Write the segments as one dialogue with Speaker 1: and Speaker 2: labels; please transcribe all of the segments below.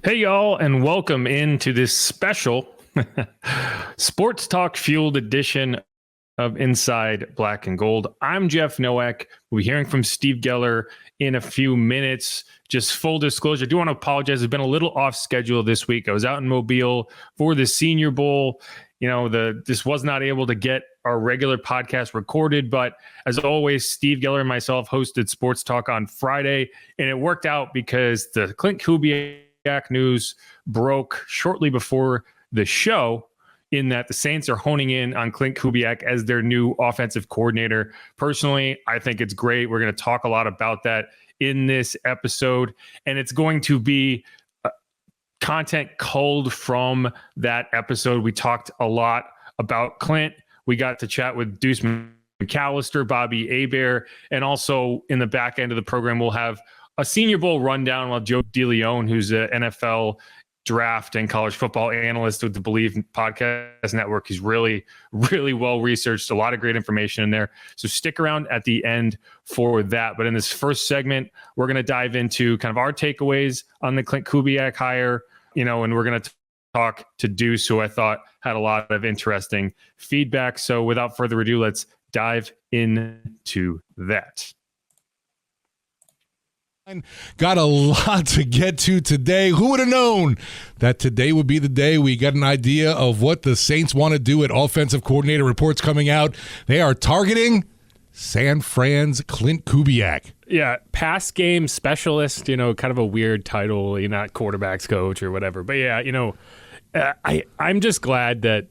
Speaker 1: Hey, y'all, and welcome into this special Sports Talk fueled edition of Inside Black and Gold. I'm Jeff Nowak. We'll be hearing from Steve Geller in a few minutes. Just full disclosure, I do want to apologize. I've been a little off schedule this week. I was out in Mobile for the Senior Bowl. This was not able to get our regular podcast recorded, but as always, Steve Geller and myself hosted Sports Talk on Friday, and it worked out because the Klint Kubiak news broke shortly before the show, in that the Saints are honing in on Klint Kubiak as their new offensive coordinator. Personally, I think it's great. We're going to talk a lot about that in this episode, and it's going to be content culled from that episode. We talked a lot about Klint. We got to chat with Deuce McAllister, Bobby Hebert, and also in the back end of the program, we'll have a Senior Bowl rundown while Joe DeLeone, who's an NFL draft and college football analyst with the Believe Podcast Network. He's really, really well researched, a lot of great information in there. So stick around at the end for that. But in this first segment, we're going to dive into kind of our takeaways on the Klint Kubiak hire, and we're going to talk to Deuce, who I thought had a lot of interesting feedback. So without further ado, let's dive into that.
Speaker 2: Got a lot to get to today. Who would have known that today would be the day we get an idea of what the Saints want to do at offensive coordinator? Reports coming out. They are targeting San Fran's Klint Kubiak.
Speaker 1: Yeah, pass game specialist, kind of a weird title, not quarterbacks coach or whatever. But yeah, I'm just glad that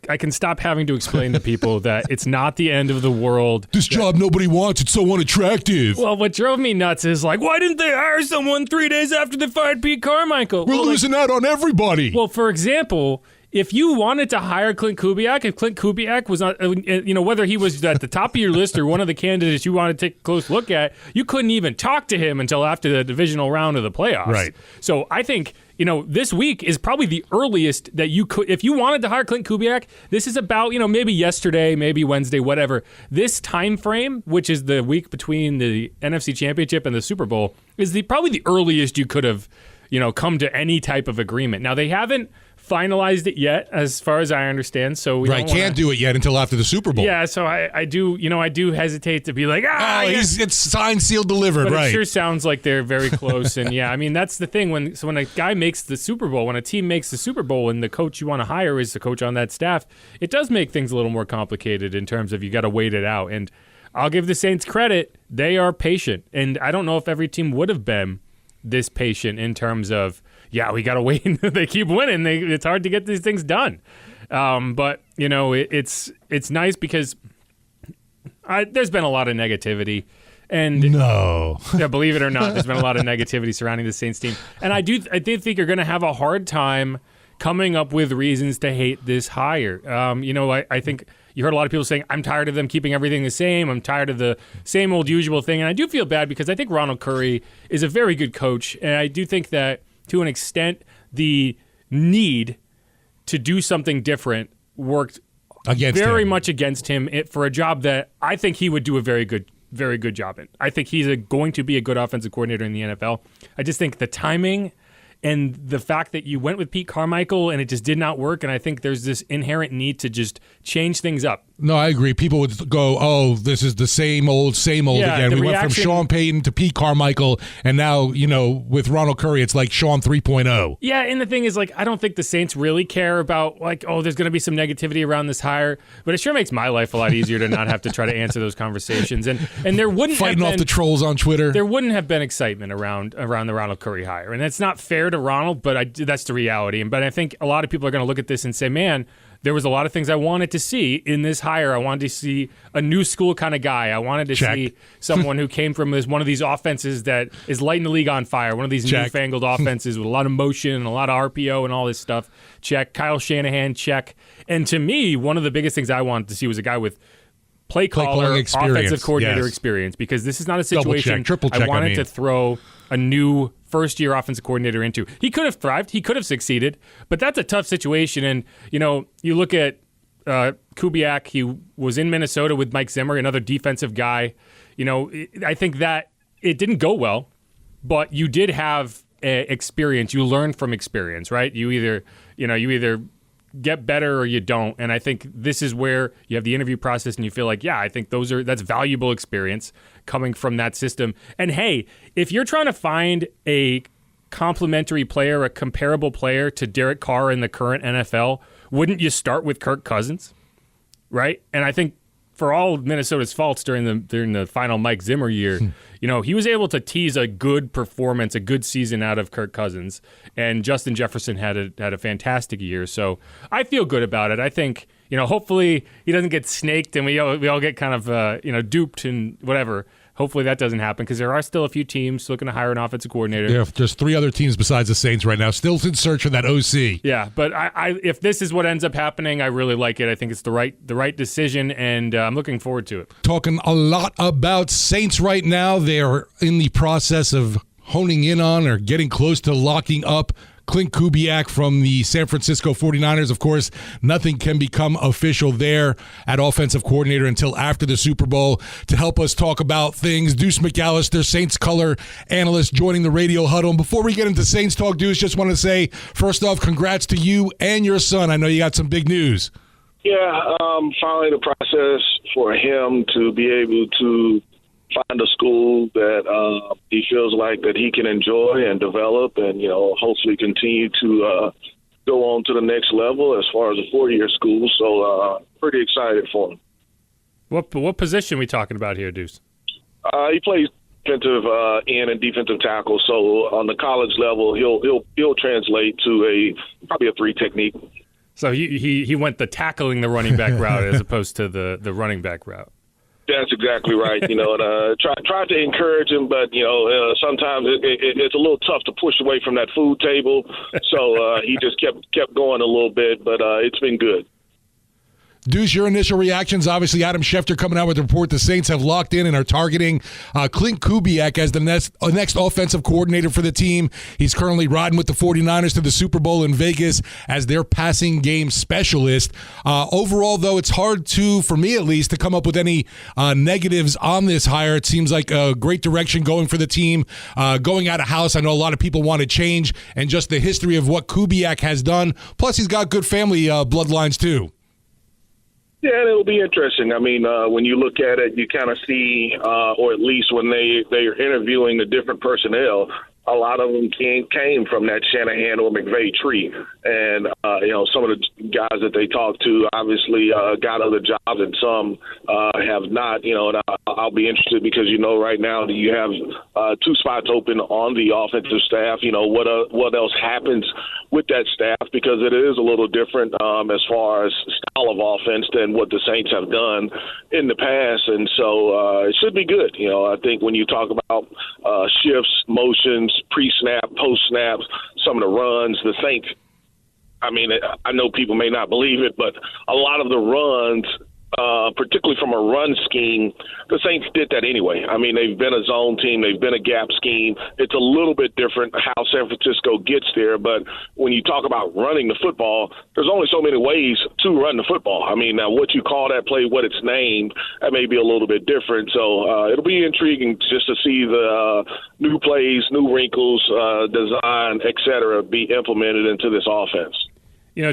Speaker 1: I can stop having to explain to people that it's not the end of the world.
Speaker 2: This job nobody wants. It's so unattractive.
Speaker 1: Well, what drove me nuts is why didn't they hire someone 3 days after they fired Pete Carmichael?
Speaker 2: We're losing out on everybody.
Speaker 1: Well, for example, if you wanted to hire Klint Kubiak, if Klint Kubiak was not, whether he was at the top of your list or one of the candidates you wanted to take a close look at, you couldn't even talk to him until after the divisional round of the playoffs.
Speaker 2: Right.
Speaker 1: So I think, this week is probably the earliest that you could, if you wanted to hire Klint Kubiak, this is about, maybe yesterday, maybe Wednesday, whatever. This time frame, which is the week between the NFC Championship and the Super Bowl, is probably the earliest you could have, come to any type of agreement. Now, they haven't finalized it yet, as far as I understand. So we
Speaker 2: can't do it yet until after the Super Bowl.
Speaker 1: Yeah, so I do hesitate to be like,
Speaker 2: it's signed, sealed, delivered,
Speaker 1: but
Speaker 2: right?
Speaker 1: It sure sounds like they're very close. And yeah, I mean, that's the thing when a guy makes the Super Bowl, when a team makes the Super Bowl, and the coach you want to hire is the coach on that staff, it does make things a little more complicated in terms of you got to wait it out. And I'll give the Saints credit; they are patient, and I don't know if every team would have been this patient in terms of, we got to wait. They keep winning. It's hard to get these things done. But, it's nice because there's been a lot of negativity. And yeah, believe it or not, there's been a lot of negativity surrounding the Saints team. And I do think you're going to have a hard time coming up with reasons to hate this hire. I think you heard a lot of people saying, I'm tired of them keeping everything the same. I'm tired of the same old usual thing. And I do feel bad because I think Ronald Curry is a very good coach. And I do think that to an extent, the need to do something different worked very much against him for a job that I think he would do a very good job in. I think he's going to be a good offensive coordinator in the NFL. I just think the timing and the fact that you went with Pete Carmichael and it just did not work, and I think there's this inherent need to just change things up.
Speaker 2: No, I agree. People would go, this is the same old again. We went from Sean Payton to Pete Carmichael, and now, with Ronald Curry, it's like Sean 3.0.
Speaker 1: Yeah, and the thing is, I don't think the Saints really care about, there's going to be some negativity around this hire, but it sure makes my life a lot easier to not have to try to answer those conversations. And there wouldn't
Speaker 2: Fighting off the trolls on Twitter.
Speaker 1: There wouldn't have been excitement around the Ronald Curry hire, and that's not fair to Ronald, but that's the reality. But I think a lot of people are going to look at this and say, man, there was a lot of things I wanted to see in this hire. I wanted to see a new school kind of guy. I wanted to see someone who came from one of these offenses that is lighting the league on fire, one of these newfangled offenses with a lot of motion and a lot of RPO and all this stuff. Check. Kyle Shanahan, check. And to me, one of the biggest things I wanted to see was a guy with play caller, offensive coordinator experience, because this is not a situation I wanted to throw a new first-year offensive coordinator into. He could have thrived. He could have succeeded. But that's a tough situation. And, you look at Kubiak. He was in Minnesota with Mike Zimmer, another defensive guy. I think that it didn't go well, but you did have experience. You learn from experience, right? You either get better or you don't. And I think this is where you have the interview process and you feel like, yeah, I think that's valuable experience coming from that system. And hey, if you're trying to find a complementary player, a comparable player to Derek Carr in the current NFL, wouldn't you start with Kirk Cousins? Right? And I think for all of Minnesota's faults during the final Mike Zimmer year, he was able to tease a good performance, a good season out of Kirk Cousins, and Justin Jefferson had a fantastic year. So I feel good about it. I think hopefully he doesn't get snaked and we all get kind of duped and whatever. Hopefully that doesn't happen because there are still a few teams looking to hire an offensive coordinator.
Speaker 2: Yeah, there's 3 other teams besides the Saints right now still in search for that OC.
Speaker 1: Yeah, but I if this is what ends up happening, I really like it. I think it's the right decision, and I'm looking forward to it.
Speaker 2: Talking a lot about Saints right now. They are in the process of honing in on or getting close to locking up Klint Kubiak from the San Francisco 49ers. Of course, nothing can become official there at offensive coordinator until after the Super Bowl. To help us talk about things, Deuce McAllister, Saints color analyst, joining the radio huddle. And before we get into Saints talk, Deuce, just want to say, first off, congrats to you and your son. I know you got some big news.
Speaker 3: Yeah, finally the process for him to be able to find a school that he feels like that he can enjoy and develop and, hopefully continue to go on to the next level as far as a 4-year school. So pretty excited for him.
Speaker 1: What position are we talking about here, Deuce?
Speaker 3: He plays defensive end and defensive tackle. So on the college level, he'll translate to probably a 3 technique.
Speaker 1: So he went the tackling the running back route as opposed to the running back route.
Speaker 3: That's exactly right. And try to encourage him, but sometimes it's a little tough to push away from that food table. So he just kept going a little bit, but it's been good.
Speaker 2: Deuce, your initial reactions. Obviously, Adam Schefter coming out with the report the Saints have locked in and are targeting Klint Kubiak as the next offensive coordinator for the team. He's currently riding with the 49ers to the Super Bowl in Vegas as their passing game specialist. Overall, though, it's hard for me at least, to come up with any negatives on this hire. It seems like a great direction going for the team. Going out of house, I know a lot of people want to change, and just the history of what Kubiak has done. Plus, he's got good family bloodlines, too.
Speaker 3: Yeah, it'll be interesting. I mean, when you look at it, you kind of see, or at least when they're interviewing the different personnel, a lot of them came from that Shanahan or McVay tree. And, some of the guys that they talked to obviously got other jobs and some have not, and I'll be interested because, right now you have 2 spots open on the offensive staff. What else happens with that staff, because it is a little different as far as style of offense than what the Saints have done in the past. And so it should be good. I think when you talk about shifts, motions, pre-snap, post-snaps, some of the runs, the Saints, I mean, I know people may not believe it, but a lot of the runs, particularly from a run scheme, the Saints did that anyway. I mean, they've been a zone team. They've been a gap scheme. It's a little bit different how San Francisco gets there, but when you talk about running the football, there's only so many ways to run the football. I mean, now what you call that play, what it's named, that may be a little bit different. So it'll be intriguing just to see the new plays, new wrinkles, design, et cetera, be implemented into this offense.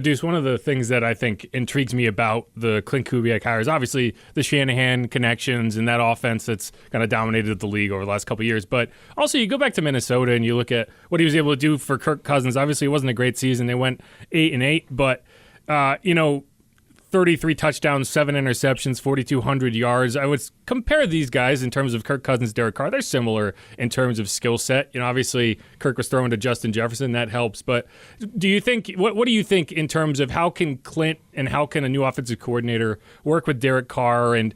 Speaker 1: Deuce, one of the things that I think intrigues me about the Klint Kubiak hire is obviously the Shanahan connections and that offense that's kind of dominated the league over the last couple of years. But also you go back to Minnesota and you look at what he was able to do for Kirk Cousins. Obviously it wasn't a great season. They went 8-8, but 33 touchdowns, 7 interceptions, 4,200 yards. I would compare these guys in terms of Kirk Cousins, Derek Carr. They're similar in terms of skill set. Obviously Kirk was throwing to Justin Jefferson. That helps. But do you think, what do you think in terms of how can Klint and how can a new offensive coordinator work with Derek Carr and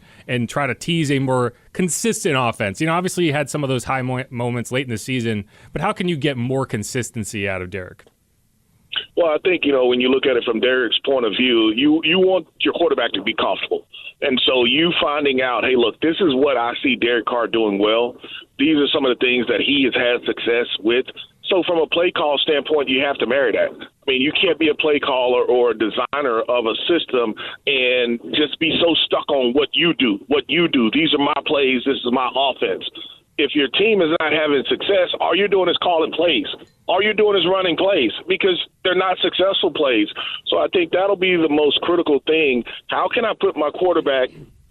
Speaker 1: try to tease a more consistent offense? Obviously you had some of those high moments late in the season, but how can you get more consistency out of Derek?
Speaker 3: Well, I think, when you look at it from Derek's point of view, you want your quarterback to be comfortable. And so you finding out, hey, look, this is what I see Derek Carr doing well. These are some of the things that he has had success with. So from a play call standpoint, you have to marry that. I mean, you can't be a play caller or a designer of a system and just be so stuck on what you do. These are my plays. This is my offense. If your team is not having success, all you're doing is calling plays all you're doing is running plays because they're not successful plays. So I think that'll be the most critical thing. How can I put my quarterback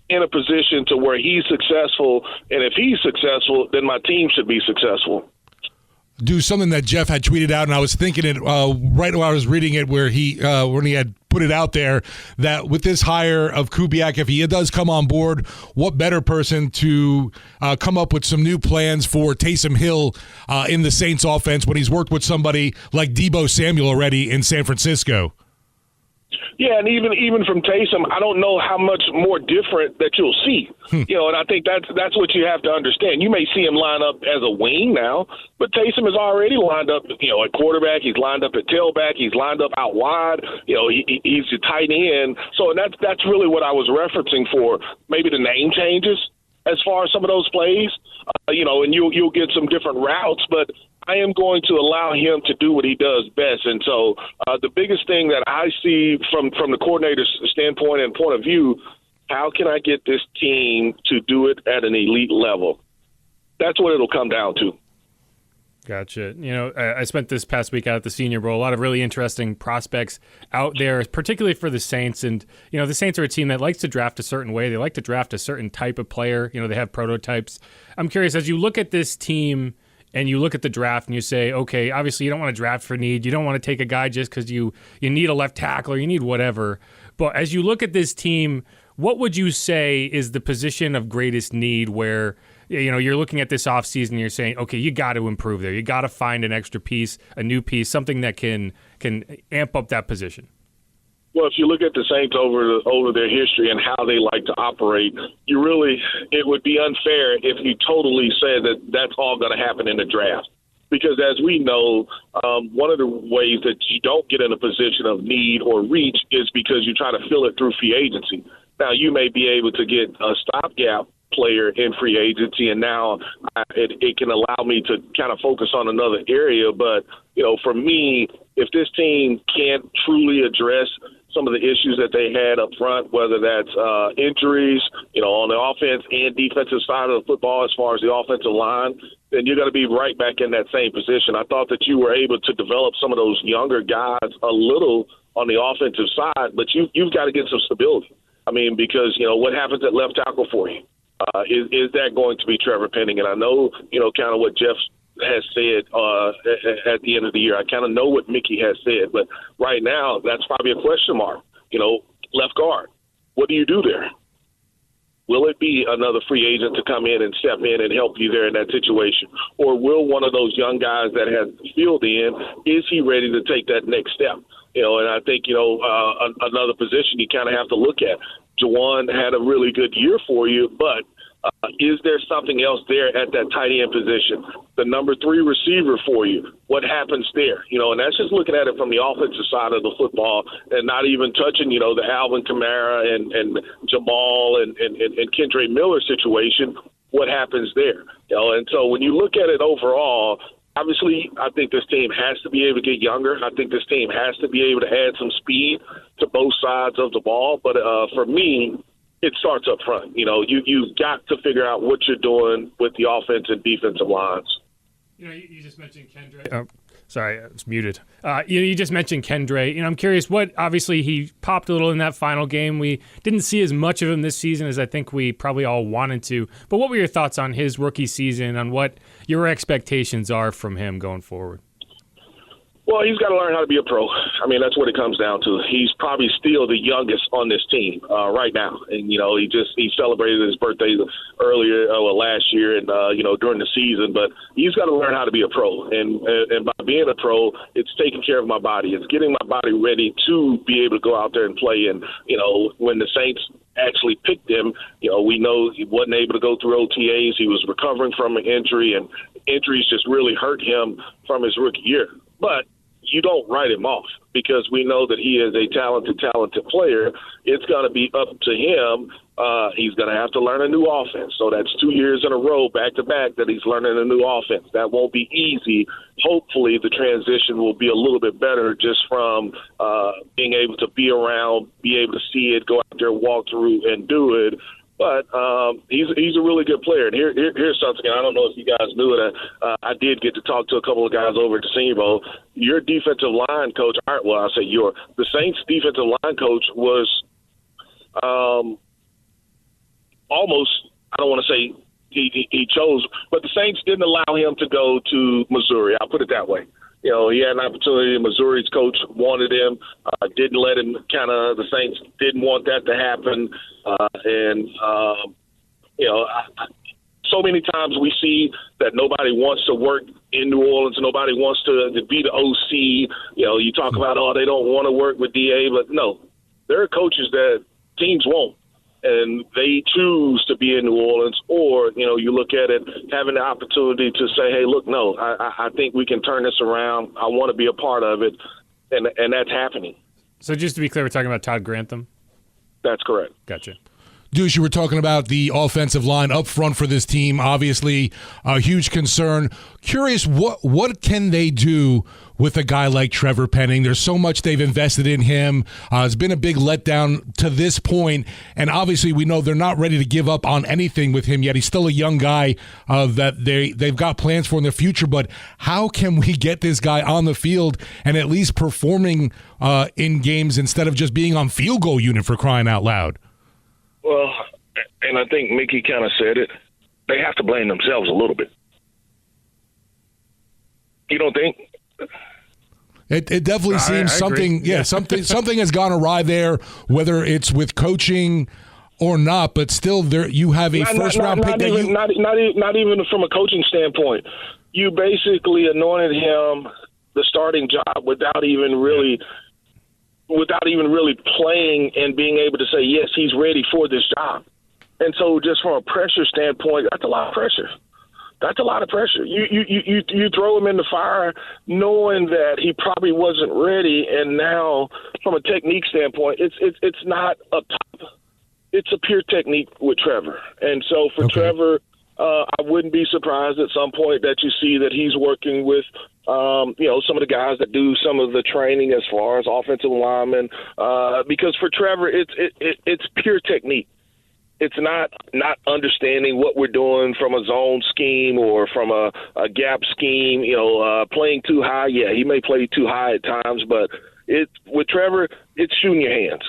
Speaker 3: in a position to where he's successful, and if he's successful, then my team should be successful?
Speaker 2: Do something that Jeff had tweeted out, and I was thinking it right while I was reading it, where he when he had put it out there that with this hire of Kubiak, if he does come on board, what better person to come up with some new plans for Taysom Hill in the Saints offense when he's worked with somebody like Deebo Samuel already in San Francisco?
Speaker 3: Yeah, and even from Taysom, I don't know how much more different that you'll see. And I think that's what you have to understand. You may see him line up as a wing now, but Taysom is already lined up, at quarterback. He's lined up at tailback. He's lined up out wide. He's a tight end. So that's really what I was referencing for. Maybe the name changes as far as some of those plays, and you'll get some different routes, but I am going to allow him to do what he does best. And so the biggest thing that I see from the coordinator's standpoint and point of view, how can I get this team to do it at an elite level? That's what it'll come down to.
Speaker 1: Gotcha. I spent this past week out at the Senior Bowl. A lot of really interesting prospects out there, particularly for the Saints. And, the Saints are a team that likes to draft a certain way. They like to draft a certain type of player. They have prototypes. I'm curious, as you look at this team and you look at the draft and you say, okay, obviously you don't want to draft for need. You don't want to take a guy just because you need a left tackle or you need whatever. But as you look at this team, what would you say is the position of greatest need where, you're looking at this offseason and you're saying, okay, you got to improve there. You got to find an extra piece, a new piece, something that can amp up that position?
Speaker 3: Well, if you look at the Saints over their history and how they like to operate, it would be unfair if you totally said that that's all going to happen in the draft. Because as we know, one of the ways that you don't get in a position of need or reach is because you try to fill it through free agency. Now, you may be able to get a stopgap player in free agency, and now it can allow me to kind of focus on another area. But, for me, if this team can't truly address some of the issues that they had up front, whether that's injuries, on the offense and defensive side of the football as far as the offensive line, then you're going to be right back in that same position. I thought that you were able to develop some of those younger guys a little on the offensive side, but you've got to get some stability. Because, what happens at left tackle for you? Is that going to be Trevor Penning? And I know, kind of what Jeff has said at the end of the year. I kind of know what Mickey has said, but right now that's probably a question mark. Left guard, what do you do there? Will it be another free agent to come in and step in and help you there in that situation? Or will one of those young guys that has filled in, is he ready to take that next step? And I think, another position you kind of have to look at. Jawan had a really good year for you, but is there something else there at that tight end position? The number 3 receiver for you, what happens there? And that's just looking at it from the offensive side of the football and not even touching, the Alvin Kamara and Jamal and Kendre Miller situation. What happens there? And so when you look at it overall, obviously, I think this team has to be able to get younger. I think this team has to be able to add some speed to both sides of the ball. But for me, it starts up front. You've got to figure out what you're doing with the offense and defensive lines.
Speaker 1: You just mentioned Kendre. Oh, sorry, I was muted. You just mentioned Kendre. I'm curious obviously he popped a little in that final game. We didn't see as much of him this season as I think we probably all wanted to. But what were your thoughts on his rookie season, on what your expectations are from him going forward?
Speaker 3: Well, he's got to learn how to be a pro. That's what it comes down to. He's probably still the youngest on this team right now. And, he celebrated his birthday earlier, last year and, during the season. But he's got to learn how to be a pro. And by being a pro, it's taking care of my body. It's getting my body ready to be able to go out there and play. And, when the Saints actually picked him, we know he wasn't able to go through OTAs. He was recovering from an injury, and injuries just really hurt him from his rookie year. But you don't write him off because we know that he is a talented player. It's going to be up to him. He's going to have to learn a new offense. So that's 2 years in a row, back-to-back, that he's learning a new offense. That won't be easy. Hopefully the transition will be a little bit better just from being able to be around, be able to see it, go out there, walk through, and do it. But he's a really good player. And here's something, and I don't know if you guys knew it. I did get to talk to a couple of guys over at the Senior Bowl. Your defensive line coach, the Saints defensive line coach was almost, I don't want to say he chose, but the Saints didn't allow him to go to Missouri. I'll put it that way. You know, he had an opportunity. Missouri's coach wanted him, didn't let him the Saints didn't want that to happen. So many times we see that nobody wants to work in New Orleans. Nobody wants to be the OC. You know, you talk about, they don't want to work with DA, but no, there are coaches that teams won't. And they choose to be in New Orleans, or, you know, you look at it, having the opportunity to say, hey, look, no, I think we can turn this around. I want to be a part of it, and that's happening.
Speaker 1: So just to be clear, we're talking about Todd Grantham?
Speaker 3: That's correct.
Speaker 1: Gotcha.
Speaker 2: Deuce, you were talking about the offensive line up front for this team. Obviously, a huge concern. Curious, what can they do with a guy like Trevor Penning? There's so much they've invested in him. It's been a big letdown to this point, and obviously we know they're not ready to give up on anything with him yet. He's still a young guy that they've got plans for in the future, but how can we get this guy on the field and at least performing in games instead of just being on field goal unit, for crying out loud?
Speaker 3: Well, and I think Mickey kind of said it, they have to blame themselves a little bit. You don't think?
Speaker 2: It definitely seems something. Yeah, something has gone awry there. Whether it's with coaching or not, but still, there you have a first round pick.
Speaker 3: Not even from a coaching standpoint. You basically anointed him the starting job without even really playing and being able to say, yes, he's ready for this job. And so just from a pressure standpoint, that's a lot of pressure. That's a lot of pressure. You throw him in the fire knowing that he probably wasn't ready, and now from a technique standpoint, it's not up top. It's a pure technique with Trevor. And so for Trevor, I wouldn't be surprised at some point that you see that he's working with some of the guys that do some of the training as far as offensive linemen, because for Trevor, it's pure technique. It's not understanding what we're doing from a zone scheme or from a gap scheme, playing too high. Yeah, he may play too high at times, but with Trevor, it's shooting your hands.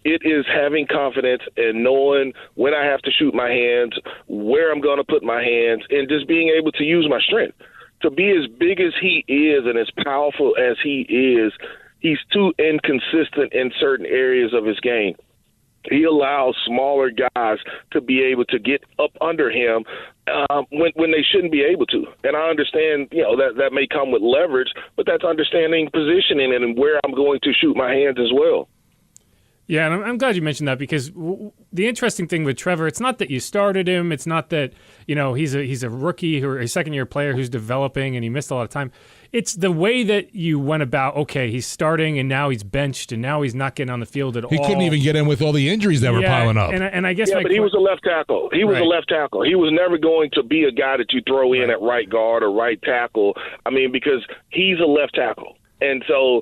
Speaker 3: It is having confidence and knowing when I have to shoot my hands, where I'm going to put my hands, and just being able to use my strength. To be as big as he is and as powerful as he is, he's too inconsistent in certain areas of his game. He allows smaller guys to be able to get up under him when they shouldn't be able to. And I understand, that may come with leverage, but that's understanding positioning and where I'm going to shoot my hands as well.
Speaker 1: Yeah, and I'm glad you mentioned that, because the interesting thing with Trevor, it's not that you started him. It's not that, he's a rookie or a second-year player who's developing and he missed a lot of time. It's the way that you went about, okay, he's starting and now he's benched and now he's not getting on the field at all.
Speaker 2: He couldn't even get in with all the injuries that were piling up.
Speaker 1: And I guess
Speaker 3: but he was a left tackle. He was a left tackle. He was never going to be a guy that you throw in at right guard or right tackle. I mean, because he's a left tackle. And so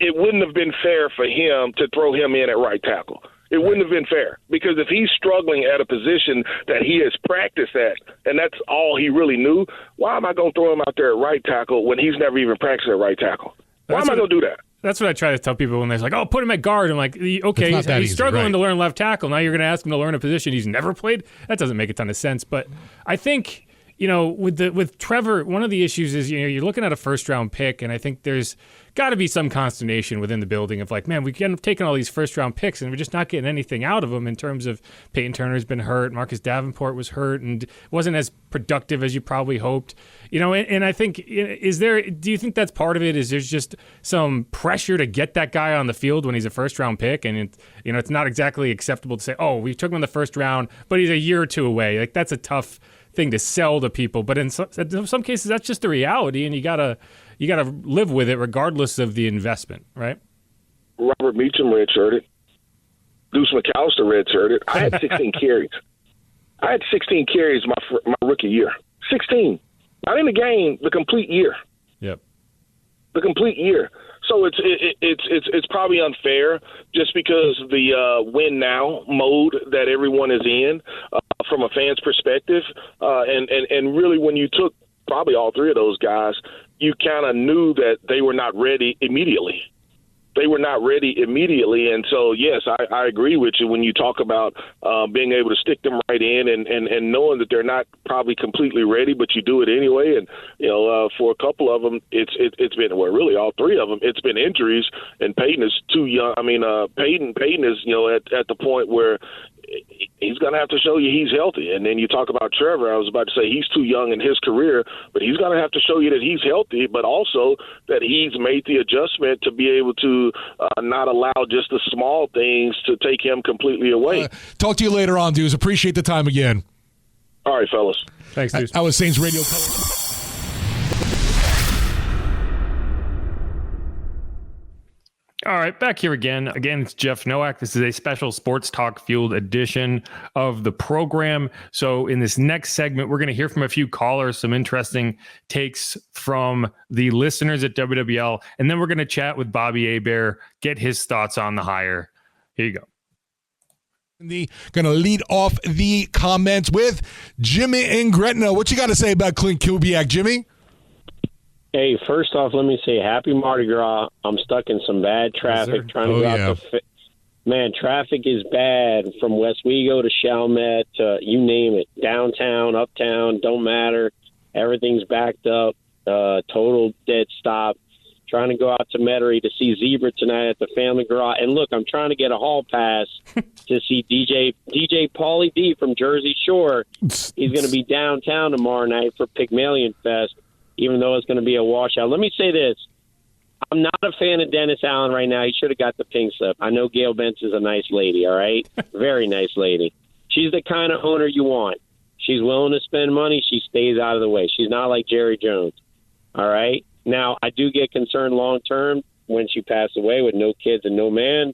Speaker 3: it wouldn't have been fair for him to throw him in at right tackle. It wouldn't have been fair, because if he's struggling at a position that he has practiced at, and that's all he really knew, why am I going to throw him out there at right tackle when he's never even practiced at right tackle? Why am I going to do that?
Speaker 1: That's what I try to tell people when they're like, put him at guard. I'm like, okay, he's struggling to learn left tackle. Now you're going to ask him to learn a position he's never played? That doesn't make a ton of sense. But I think, with Trevor, one of the issues is, you're looking at a first-round pick, and I think there's got to be some consternation within the building of like, man, we've taken all these first-round picks, and we're just not getting anything out of them in terms of Peyton Turner's been hurt, Marcus Davenport was hurt, and wasn't as productive as you probably hoped. And I think, do you think that's part of it, is there's just some pressure to get that guy on the field when he's a first-round pick, and it's not exactly acceptable to say, we took him in the first round, but he's a year or two away. Like, that's a tough thing to sell to people, but in some cases that's just the reality, and you gotta live with it regardless of the investment, right?
Speaker 3: Robert Meacham redshirted. Deuce McAllister redshirted. I had 16 carries. I had 16 carries my rookie year. 16. Not in the game, the complete year.
Speaker 1: Yep.
Speaker 3: The complete year. So it's probably unfair just because the win now mode that everyone is in from a fan's perspective, and really when you took probably all three of those guys, you kind of knew that they were not ready immediately. And so, yes, I agree with you when you talk about being able to stick them right in and knowing that they're not probably completely ready, but you do it anyway. And, for a couple of them, it's been, well, really all three of them, it's been injuries, and Peyton is too young. I mean, Peyton is, at the point where he's going to have to show you he's healthy. And then you talk about Trevor. I was about to say he's too young in his career, but he's going to have to show you that he's healthy, but also that he's made the adjustment to be able to not allow just the small things to take him completely away.
Speaker 2: Talk to you later on, Deuce. Appreciate the time again.
Speaker 3: All right, fellas.
Speaker 1: Thanks, Deuce.
Speaker 2: I was Saints Radio.
Speaker 1: All right, back here again. Again, it's Jeff Nowak. This is a special Sports Talk fueled edition of the program. So in this next segment, we're going to hear from a few callers, some interesting takes from the listeners at WWL, and then we're going to chat with Bobby Hebert, get his thoughts on the hire. Here you go.
Speaker 2: Going to lead off the comments with Jimmy in Gretna. What you got to say about Klint Kubiak, Jimmy?
Speaker 4: Hey, first off, let me say happy Mardi Gras. I'm stuck in some bad traffic trying to go out to man, traffic is bad from Westwego to Chalmette to you name it. Downtown, uptown, don't matter. Everything's backed up. Total dead stop. Trying to go out to Metairie to see Zebra tonight at the Family Garage. And look, I'm trying to get a hall pass to see DJ Pauly D from Jersey Shore. He's going to be downtown tomorrow night for Pygmalion Fest, even though it's going to be a washout. Let me say this. I'm not a fan of Dennis Allen right now. He should have got the pink slip. I know Gail Benz is a nice lady, all right? Very nice lady. She's the kind of owner you want. She's willing to spend money. She stays out of the way. She's not like Jerry Jones, all right? Now, I do get concerned long-term when she passed away with no kids and no man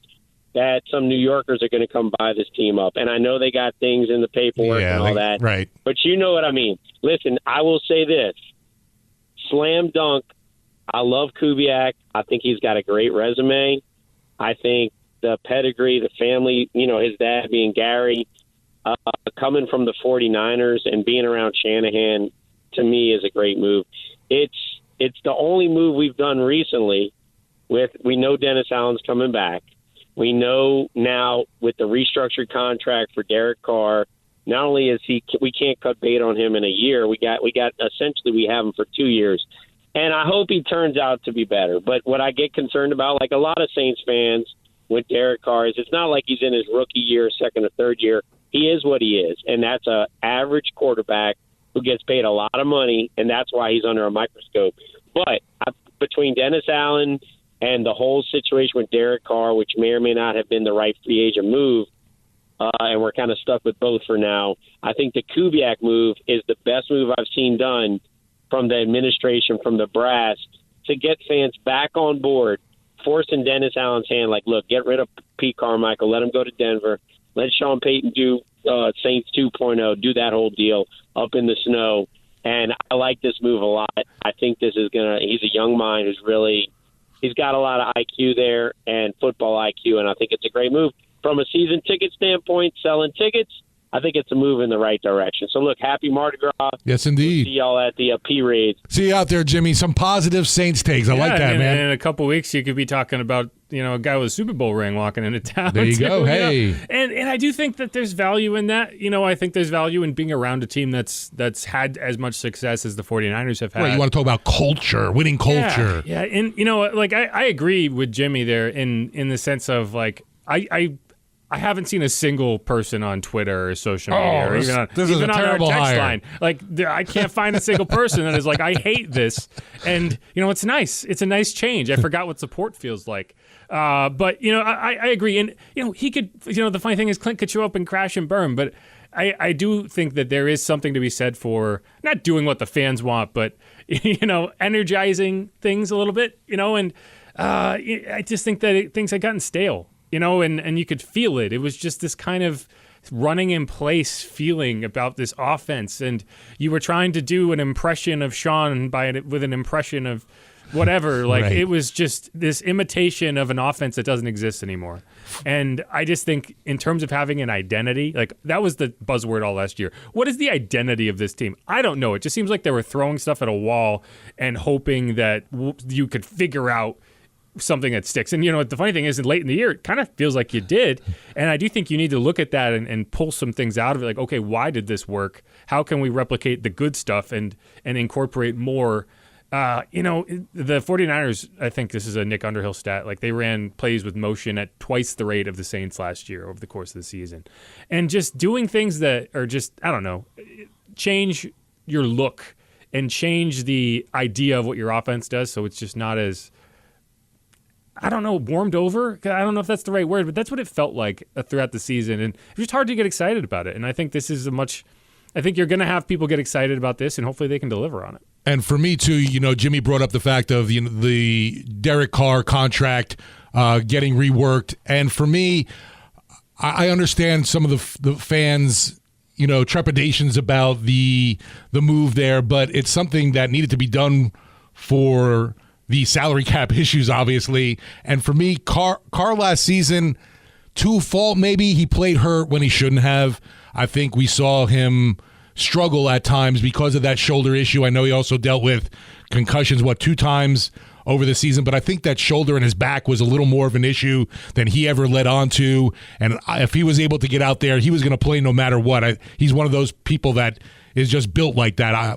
Speaker 4: that some New Yorkers are going to come buy this team up. And I know they got things in the paperwork and all that.
Speaker 2: Right.
Speaker 4: But you know what I mean. Listen, I will say this. Slam dunk. I love Kubiak. I think he's got a great resume. I think the pedigree, the family, his dad being Gary, coming from the 49ers and being around Shanahan, to me, is a great move. It's the only move we've done recently we know Dennis Allen's coming back. We know now with the restructured contract for Derek Carr, not only is we can't cut bait on him in a year, we got essentially we have him for 2 years. And I hope he turns out to be better. But what I get concerned about, like a lot of Saints fans with Derek Carr, is it's not like he's in his rookie year, second or third year. He is what he is. And that's an average quarterback who gets paid a lot of money, and that's why he's under a microscope. But between Dennis Allen and the whole situation with Derek Carr, which may or may not have been the right free agent move, and we're kind of stuck with both for now, I think the Kubiak move is the best move I've seen done from the administration, from the brass, to get fans back on board, forcing Dennis Allen's hand, like, look, get rid of Pete Carmichael, let him go to Denver, let Sean Payton do Saints 2.0, do that whole deal up in the snow. And I like this move a lot. I think this is he's a young mind he's got a lot of IQ there and football IQ, and I think it's a great move. From a season ticket standpoint, selling tickets, I think it's a move in the right direction. So, look, happy Mardi Gras.
Speaker 2: Yes, indeed.
Speaker 4: We'll see y'all at the P-Raids.
Speaker 2: See you out there, Jimmy. Some positive Saints takes. I like that, man.
Speaker 1: And in a couple weeks, you could be talking about, a guy with a Super Bowl ring walking into town.
Speaker 2: There you go. Hey.
Speaker 1: And I do think that there's value in that. I think there's value in being around a team that's had as much success as the 49ers have had.
Speaker 2: Right, you want to talk about culture, winning culture.
Speaker 1: Yeah. And, I agree with Jimmy there in the sense of, like, I haven't seen a single person on Twitter or social media or even on our text line. Like, I can't find a single person that is like, I hate this. And, it's nice. It's a nice change. I forgot what support feels like. But, I agree. And, he could, the funny thing is Klint could show up and crash and burn. But I do think that there is something to be said for not doing what the fans want, but, energizing things a little bit, and I just think that things had gotten stale. And you could feel it. It was just this kind of running in place feeling about this offense. And you were trying to do an impression of Sean with an impression of whatever. Like,
Speaker 2: Right.
Speaker 1: It was just this imitation of an offense that doesn't exist anymore. And I just think in terms of having an identity, like that was the buzzword all last year. What is the identity of this team? I don't know. It just seems like they were throwing stuff at a wall and hoping that you could figure out something that sticks. And, the funny thing is, late in the year, it kind of feels like you did. And I do think you need to look at that and pull some things out of it. Like, okay, why did this work? How can we replicate the good stuff and incorporate more? The 49ers, I think this is a Nick Underhill stat, like they ran plays with motion at twice the rate of the Saints last year over the course of the season. And just doing things that are just, I don't know, change your look and change the idea of what your offense does so it's just not as, I don't know, warmed over? I don't know if that's the right word, but that's what it felt like throughout the season. And it's just hard to get excited about it. And I think this is I think you're going to have people get excited about this, and hopefully they can deliver on it.
Speaker 2: And for me, too, Jimmy brought up the fact of the Derek Carr contract getting reworked. And for me, I understand some of the fans' trepidations about the move there, but it's something that needed to be done for the salary cap issues, obviously. And for me, Carr last season, to a fault maybe, he played hurt when he shouldn't have. I think we saw him struggle at times because of that shoulder issue. I know he also dealt with concussions, 2 times over the season, but I think that shoulder and his back was a little more of an issue than he ever led on to. And if he was able to get out there, he was going to play no matter what. He's one of those people that is just built like that. I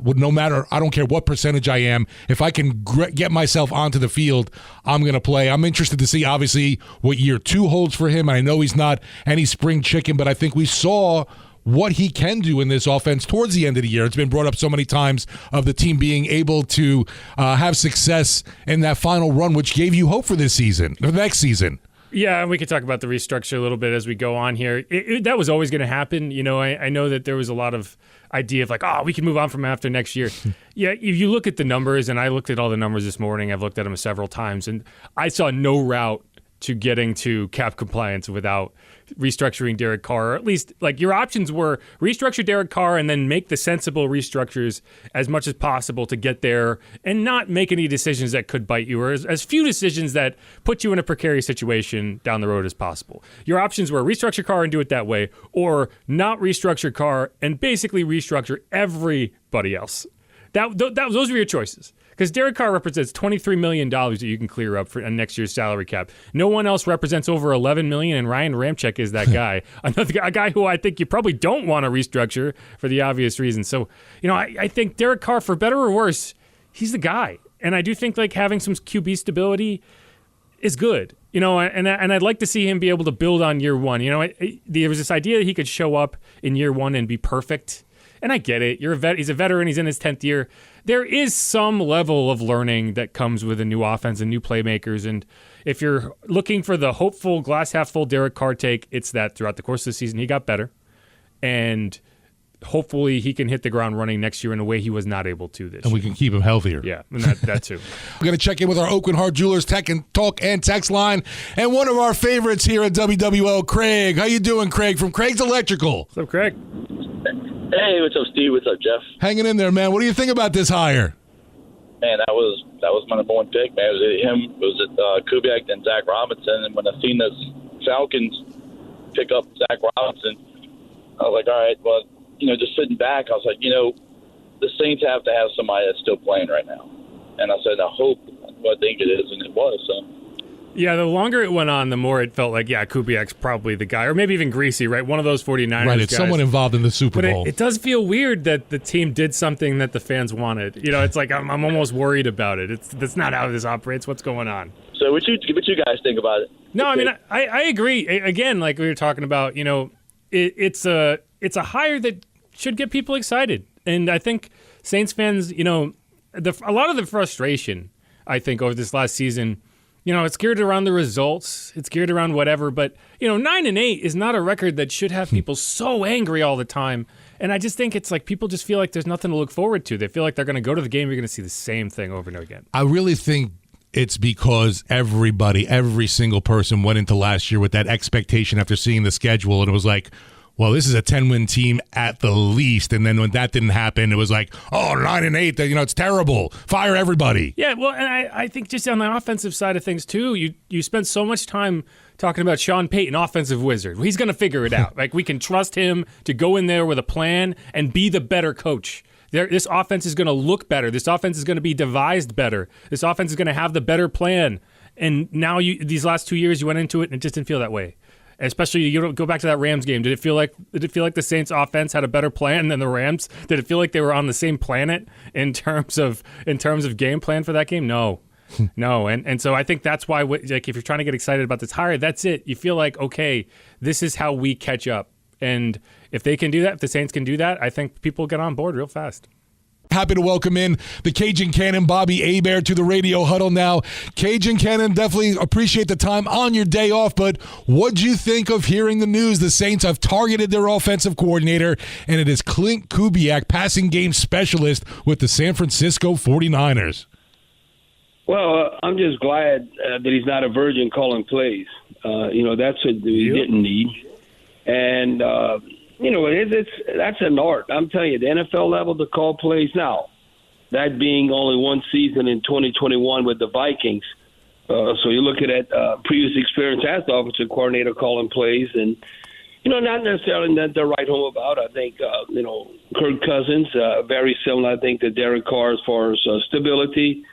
Speaker 2: don't care what percentage I am. If I can get myself onto the field, I'm going to play. I'm interested to see, obviously, what year 2 holds for him. I know he's not any spring chicken, but I think we saw what he can do in this offense towards the end of the year. It's been brought up so many times of the team being able to have success in that final run, which gave you hope for this season, the next season.
Speaker 1: Yeah, and we could talk about the restructure a little bit as we go on here. That was always going to happen. I know that there was a lot of idea of like, we can move on from after next year. Yeah, if you look at the numbers, and I looked at all the numbers this morning, I've looked at them several times, and I saw no route to getting to cap compliance without restructuring Derek Carr. Or at least, like, your options were restructure Derek Carr and then make the sensible restructures as much as possible to get there and not make any decisions that could bite you, or as few decisions that put you in a precarious situation down the road as possible. Your options were restructure Carr and do it that way, or not restructure Carr and basically restructure everybody else. Those were your choices. Because Derek Carr represents $23 million that you can clear up for next year's salary cap. No one else represents over $11 million, and Ryan Ramczyk is that guy. A guy who I think you probably don't want to restructure for the obvious reason. So, I think Derek Carr, for better or worse, he's the guy. And I do think like having some QB stability is good. And I'd like to see him be able to build on year 1. There was this idea that he could show up in year 1 and be perfect. And I get it. He's a veteran. He's in his 10th year. There is some level of learning that comes with a new offense and new playmakers. And if you're looking for the hopeful, glass half full Derek Carr take, it's that throughout the course of the season he got better. And hopefully he can hit the ground running next year in a way he was not able to this year.
Speaker 2: And we can keep him healthier.
Speaker 1: Yeah, and that too.
Speaker 2: We're going to check in with our Oakland Heart Jewelers Tech and Talk and Text line. And one of our favorites here at WWL, Craig. How you doing, Craig? From Craig's Electrical.
Speaker 1: What's up, Craig?
Speaker 5: Hey, what's up, Steve? What's up, Jeff?
Speaker 2: Hanging in there, man. What do you think about this hire?
Speaker 5: Man, that was my number 1 pick, man. It was Kubiak and Zach Robinson. And when I seen this Falcons pick up Zach Robinson, I was like, all right, well, just sitting back, I was like, the Saints have to have somebody that's still playing right now. And I said, I hope, I think it is, and it was, so.
Speaker 1: Yeah, the longer it went on, the more it felt like, Kubiak's probably the guy. Or maybe even Greasy, right? One of those 49ers
Speaker 2: Right, it's
Speaker 1: guys.
Speaker 2: someone involved in the Super Bowl.
Speaker 1: But it does feel weird that the team did something that the fans wanted. It's like I'm almost worried about it. That's not how this operates. What's going on?
Speaker 5: So what you guys think about it?
Speaker 1: No, I mean, I agree. Again, like we were talking about, it's a hire that should get people excited. And I think Saints fans, a lot of the frustration, I think, over this last season, it's geared around the results. It's geared around whatever. But, 9-8 is not a record that should have people so angry all the time. And I just think it's like people just feel like there's nothing to look forward to. They feel like they're going to go to the game. You're going to see the same thing over and over again.
Speaker 2: I really think it's because every single person went into last year with that expectation after seeing the schedule. And it was like, well, this is a 10-win team at the least. And then when that didn't happen, it was like, 9-8, it's terrible. Fire everybody.
Speaker 1: Yeah, well, and I think just on the offensive side of things, too, you spent so much time talking about Sean Payton, offensive wizard. He's going to figure it out. Like, we can trust him to go in there with a plan and be the better coach. This offense is going to look better. This offense is going to be devised better. This offense is going to have the better plan. And now these last 2 years, you went into it and it just didn't feel that way. Especially, you don't go back to that Rams game. Did it feel like the Saints offense had a better plan than the Rams? Did it feel like they were on the same planet in terms of game plan for that game? No. No. And so I think that's why, like, if you're trying to get excited about this hire, that's it. You feel like, okay, this is how we catch up. And if they can do that, if the Saints can do that, I think people get on board real fast.
Speaker 2: Happy to welcome in the Cajun Cannon, Bobby Hebert, to the radio huddle now. Cajun Cannon, definitely appreciate the time on your day off, but what'd you think of hearing the news? The Saints have targeted their offensive coordinator, and it is Klint Kubiak, passing game specialist with the San Francisco 49ers.
Speaker 6: Well, I'm just glad that he's not a virgin calling plays. That's what we didn't need. And, that's an art. I'm telling you, the NFL level to call plays now, that being only one season in 2021 with the Vikings. So you're looking at previous experience as the offensive coordinator calling plays, and not necessarily that they're right home about. I think Kirk Cousins very similar. I think to Derek Carr as far as stability.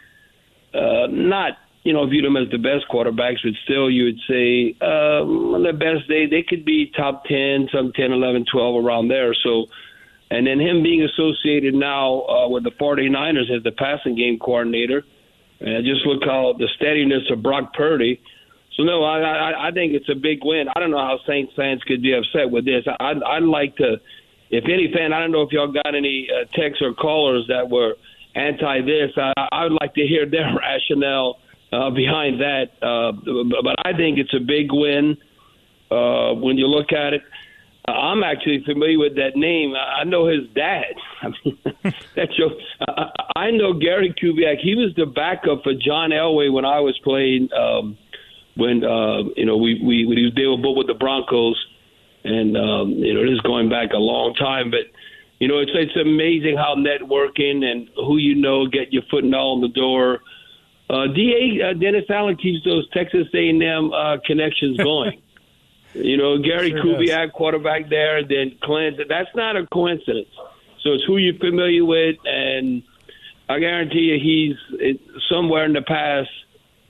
Speaker 6: Not view them as the best quarterbacks, but still you would say on their best day, they could be top 10, some 10, 11, 12 around there. So, and then him being associated now with the 49ers as the passing game coordinator, just look how the steadiness of Brock Purdy. So, no, I think it's a big win. I don't know how Saints fans could be upset with this. I'd like to, if any fan, I don't know if y'all got any texts or callers that were anti this. I would like to hear their rationale behind that. But I think it's a big win when you look at it. I'm actually familiar with that name. I know his dad. I mean, I know Gary Kubiak. He was the backup for John Elway when I was playing. When they were both with the Broncos, and this is going back a long time. But it's amazing how networking and who get your foot in the door. Dennis Allen keeps those Texas A&M connections going. Gary Kubiak, quarterback there, then Klint. That's not a coincidence. So it's who you're familiar with, and I guarantee you somewhere in the past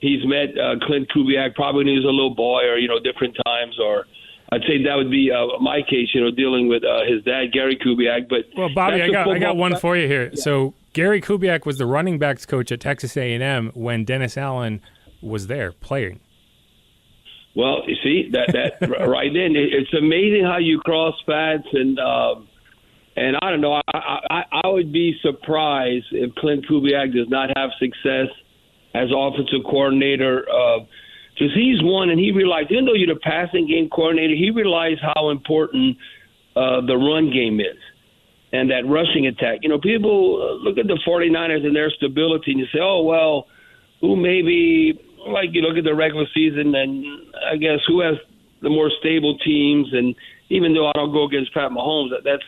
Speaker 6: he's met Klint Kubiak, probably when he was a little boy or, different times. Or I'd say that would be my case, dealing with his dad, Gary Kubiak. But
Speaker 1: well, Bobby, I got one for you here. Yeah. So Gary Kubiak was the running backs coach at Texas A&M when Dennis Allen was there playing.
Speaker 6: Well, you see that right then, it's amazing how you cross paths, and I don't know. I would be surprised if Klint Kubiak does not have success as offensive coordinator, because he's one, and he realized, even though you're the passing game coordinator, he realized how important the run game is and that rushing attack. People look at the 49ers and their stability, and you say, oh, well, who maybe, like you look at the regular season, and I guess who has the more stable teams. And even though I don't go against Pat Mahomes, that's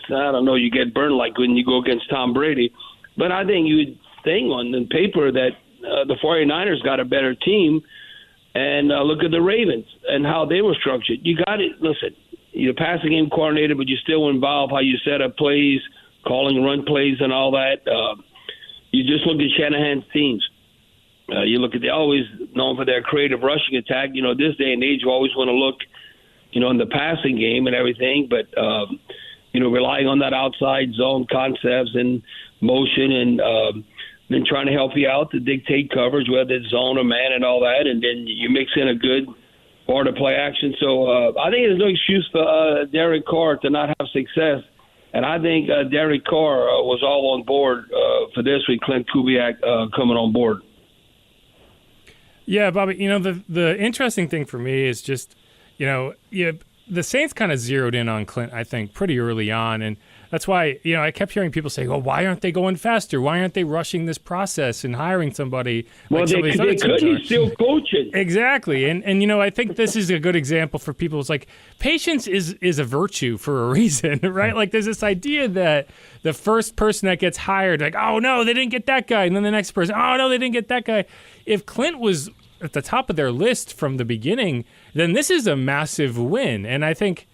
Speaker 6: I don't know, you get burned like when you go against Tom Brady. But I think you would think on paper that the 49ers got a better team. And look at the Ravens and how they were structured. You got it. Listen, you're a passing game coordinator, but you still involve how you set up plays, calling run plays and all that. You just look at Shanahan's teams. You look at, they're always known for their creative rushing attack. This day and age, you always want to look, in the passing game and everything, but, relying on that outside zone concepts and motion and then trying to help you out to dictate coverage, whether it's zone or man and all that, and then you mix in a good part of play action. So I think there's no excuse for Derek Carr to not have success. And I think Derek Carr was all on board for this with Klint Kubiak coming on board.
Speaker 1: Yeah, Bobby, the interesting thing for me is just, the Saints kind of zeroed in on Klint, I think, pretty early on. And That's why, I kept hearing people say, "Oh, why aren't they going faster? Why aren't they rushing this process and hiring somebody?"
Speaker 6: Well, they could. He's still coaching.
Speaker 1: Exactly, and I think this is a good example for people. It's like patience is a virtue for a reason, right? Like there's this idea that the first person that gets hired, like, oh no, they didn't get that guy, and then the next person, oh no, they didn't get that guy. If Klint was at the top of their list from the beginning, then this is a massive win, and I think.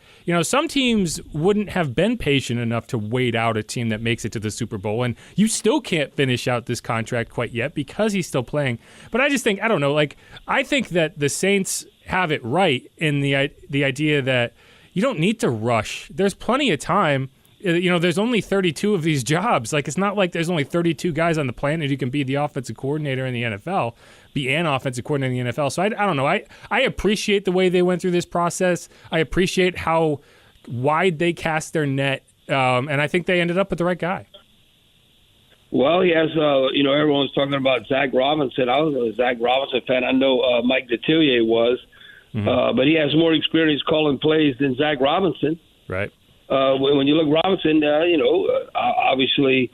Speaker 1: Some teams wouldn't have been patient enough to wait out a team that makes it to the Super Bowl, and you still can't finish out this contract quite yet because he's still playing. But I just think, I don't know, I think that the Saints have it right in the idea that you don't need to rush. There's plenty of time. There's only 32 of these jobs. It's not like there's only 32 guys on the planet who can be the offensive coordinator in the NFL, be an offensive coordinator in the NFL. So I don't know. I appreciate the way they went through this process. I appreciate how wide they cast their net, and I think they ended up with the right guy.
Speaker 6: Well, he has, everyone's talking about Zach Robinson. I was a Zach Robinson fan. I know Mike Detillier was, but he has more experience calling plays than Zach Robinson.
Speaker 1: Right.
Speaker 6: When you look Robinson, obviously,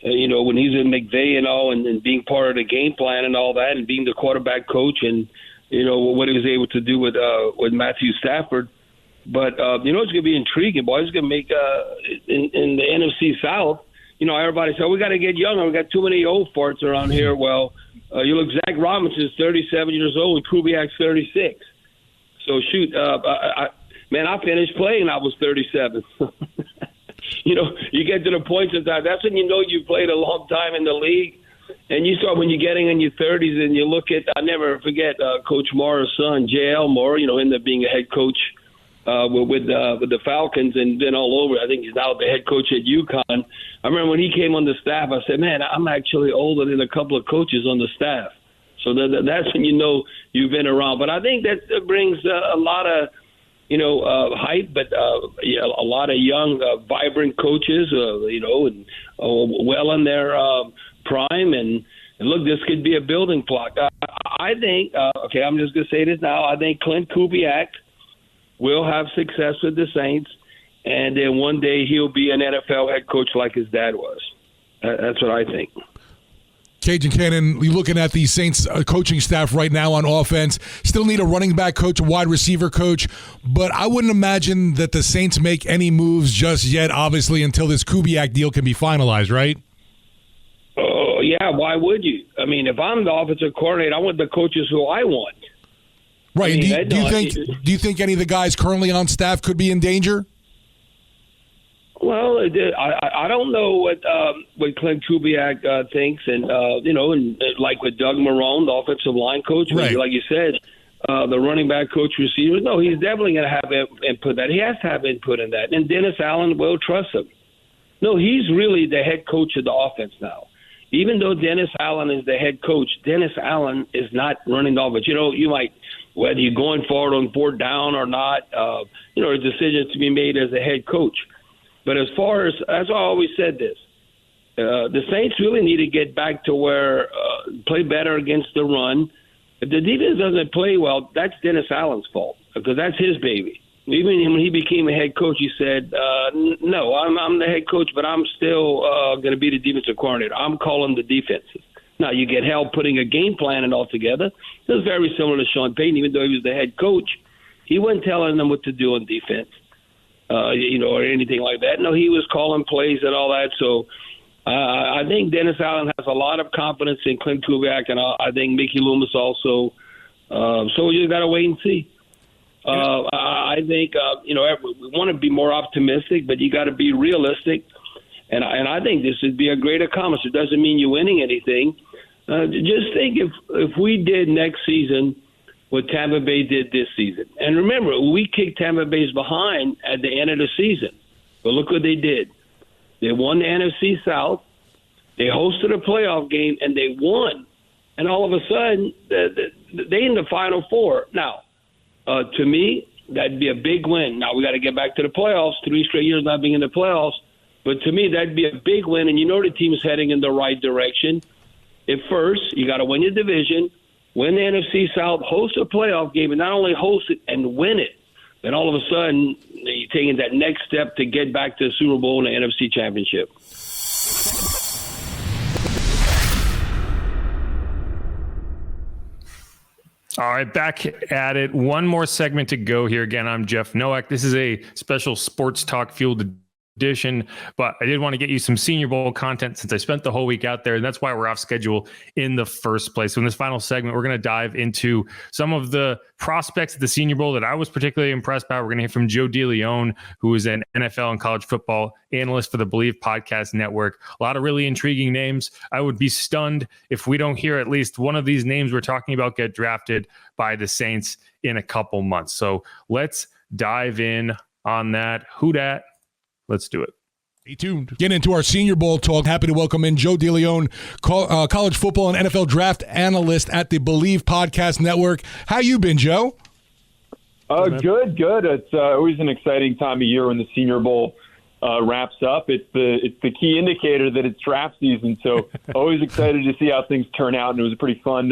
Speaker 6: when he's in McVay and all, and being part of the game plan and all that, and being the quarterback coach, and what he was able to do with Matthew Stafford. But it's going to be intriguing, boy. It's going to make in the NFC South. Everybody said we got to get younger. We got too many old farts around here. Well, you look, Zach Robinson's 37 years old, and Kubiak's 36. So shoot, I finished playing. I was 37. You get to the point sometimes. That's when you played a long time in the league, and you start when you're getting in your 30s, and you look at. I never forget Coach Morr's son, J.L. Moore. Ended up being a head coach with the Falcons, and been all over. I think he's now the head coach at UConn. I remember when he came on the staff, I said, "Man, I'm actually older than a couple of coaches on the staff." So that's when you've been around. But I think that brings a lot of. Hype, but a lot of young, vibrant coaches, and well in their prime. And look, this could be a building block. I think, I'm just going to say this now. I think Klint Kubiak will have success with the Saints, and then one day he'll be an NFL head coach like his dad was. That's what I think.
Speaker 2: Cajun Cannon, we looking at the Saints coaching staff right now on offense. Still need a running back coach, a wide receiver coach, but I wouldn't imagine that the Saints make any moves just yet, obviously, until this Kubiak deal can be finalized, right?
Speaker 6: Oh, yeah, why would you? I mean, if I'm the offensive coordinator, I want the coaches who I want.
Speaker 2: Right. I mean, do you think any of the guys currently on staff could be in danger?
Speaker 6: Well, I don't know what Klint Kubiak thinks, and and like with Doug Marrone, the offensive line coach,
Speaker 2: right.
Speaker 6: Like you said, the running back coach, receivers. No, he's definitely going to have input. That he has to have input in that, and Dennis Allen will trust him. No, he's really the head coach of the offense now. Even though Dennis Allen is the head coach, Dennis Allen is not running the offense. You might, whether you're going forward on fourth down or not, a decision to be made as a head coach. But as far as I always said this, the Saints really need to get back to where play better against the run. If the defense doesn't play well, that's Dennis Allen's fault because that's his baby. Even when he became a head coach, he said, no, I'm the head coach, but I'm still going to be the defensive coordinator. I'm calling the defenses. Now, you get help putting a game plan and all together. It was very similar to Sean Payton. Even though he was the head coach, he wasn't telling them what to do on defense. Or anything like that. No, he was calling plays and all that. So I think Dennis Allen has a lot of confidence in Klint Kubiak, and I think Mickey Loomis also. So you got to wait and see. I think, we want to be more optimistic, but you got to be realistic. And I think this would be a great accomplishment. It doesn't mean you're winning anything. Just think if we did next season what Tampa Bay did this season. And remember, we kicked Tampa Bay's behind at the end of the season. But look what they did. They won the NFC South. They hosted a playoff game, and they won. And all of a sudden, they in the Final Four. Now, to me, that'd be a big win. Now, we got to get back to the playoffs. 3 straight years not being in the playoffs. But to me, that'd be a big win, and the team's heading in the right direction. At first, you got to win your division, win the NFC South, host a playoff game, and not only host it and win it, And all of a sudden, you're taking that next step to get back to the Super Bowl and the NFC Championship.
Speaker 1: All right, back at it. One more segment to go here. Again, I'm Jeff Nowak. This is a special Sports Talk Fueled edition, but I did want to get you some Senior Bowl content since I spent the whole week out there, and that's why we're off schedule in the first place. So in this final segment, we're going to dive into some of the prospects at the Senior Bowl that I was particularly impressed by. We're going to hear from Joe DeLeone, who is an NFL and college football analyst for the Believe Podcast Network. A lot of really intriguing names. I would be stunned if we don't hear at least one of these names we're talking about get drafted by the Saints in a couple months. So let's dive in on that. Who dat? Let's do it.
Speaker 2: Stay tuned. Get into our Senior Bowl talk. Happy to welcome in Joe DeLeone, college football and NFL draft analyst at the Believe Podcast Network. How you been, Joe?
Speaker 7: Good. It's always an exciting time of year when the Senior Bowl wraps up. It's the key indicator that it's draft season. So always excited to see how things turn out. And it was a pretty fun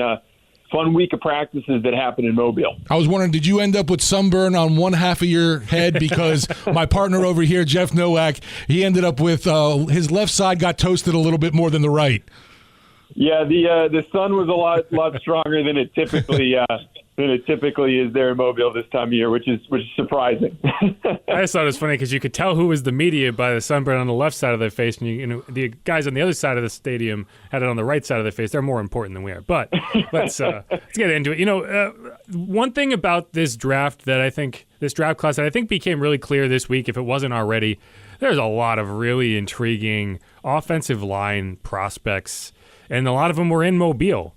Speaker 7: week of practices that happened in Mobile.
Speaker 2: I was wondering, did you end up with sunburn on one half of your head? Because my partner over here, Jeff Nowak, he ended up with his left side got toasted a little bit more than the right.
Speaker 7: Yeah, the sun was a lot stronger than it typically is there in Mobile this time of year, which is surprising.
Speaker 8: I just thought it was funny because you could tell who was the media by the sunburn on the left side of their face, and you know the guys on the other side of the stadium had it on the right side of their face. They're more important than we are. But let's get into it. You know, one thing about this draft class that I think became really clear this week, if it wasn't already, there's a lot of really intriguing offensive line prospects, and a lot of them were in Mobile.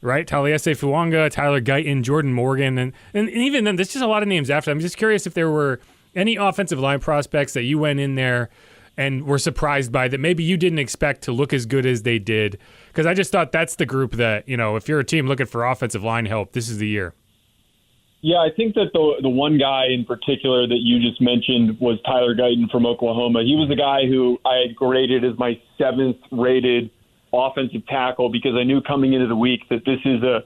Speaker 8: Right, Taliesin Fuanga, Tyler Guyton, Jordan Morgan, and even then, there's just a lot of names after. I'm just curious if there were any offensive line prospects that you went in there and were surprised by that maybe you didn't expect to look as good as they did. Because I just thought that's the group that, you know, if you're a team looking for offensive line help, this is the year.
Speaker 7: Yeah, I think that the one guy in particular that you just mentioned was Tyler Guyton from Oklahoma. He was the guy who I had graded as my 7th rated offensive tackle because I knew coming into the week that this is a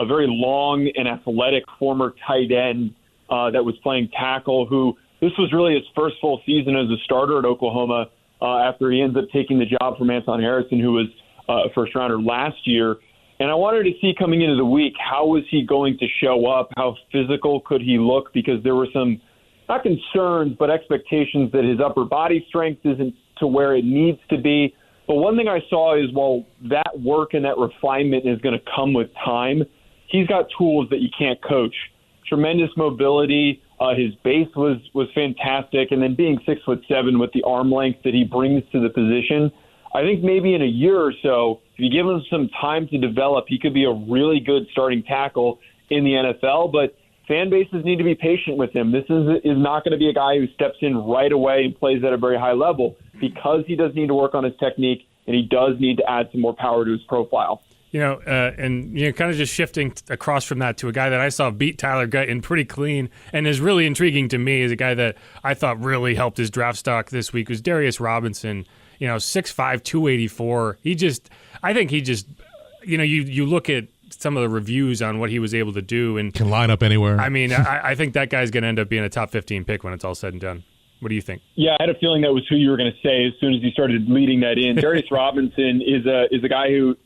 Speaker 7: very long and athletic former tight end that was playing tackle who this was really his first full season as a starter at Oklahoma after he ends up taking the job from Anton Harrison, who was a first rounder last year. And I wanted to see coming into the week, how was he going to show up? How physical could he look? Because there were some, not concerns, but expectations that his upper body strength isn't to where it needs to be. But one thing I saw is while that work and that refinement is going to come with time, he's got tools that you can't coach. Tremendous mobility. His base was fantastic. And then being 6'7" with the arm length that he brings to the position, I think maybe in a year or so, if you give him some time to develop, he could be a really good starting tackle in the NFL. But fan bases need to be patient with him. This is not going to be a guy who steps in right away and plays at a very high level because he does need to work on his technique and he does need to add some more power to his profile.
Speaker 8: You know, and you know, kind of just shifting across from that to a guy that I saw beat Tyler Guyton pretty clean and is really intriguing to me is a guy that I thought really helped his draft stock this week was Darius Robinson. You know, 6'5", 284. I think he just, you know, you look at some of the reviews on what he was able to do and
Speaker 2: can line up anywhere.
Speaker 8: I mean, I think that guy's going to end up being a top 15 pick when it's all said and done. What do you think?
Speaker 7: Yeah, I had a feeling that was who you were going to say as soon as you started leading that in. Darius Robinson is a guy who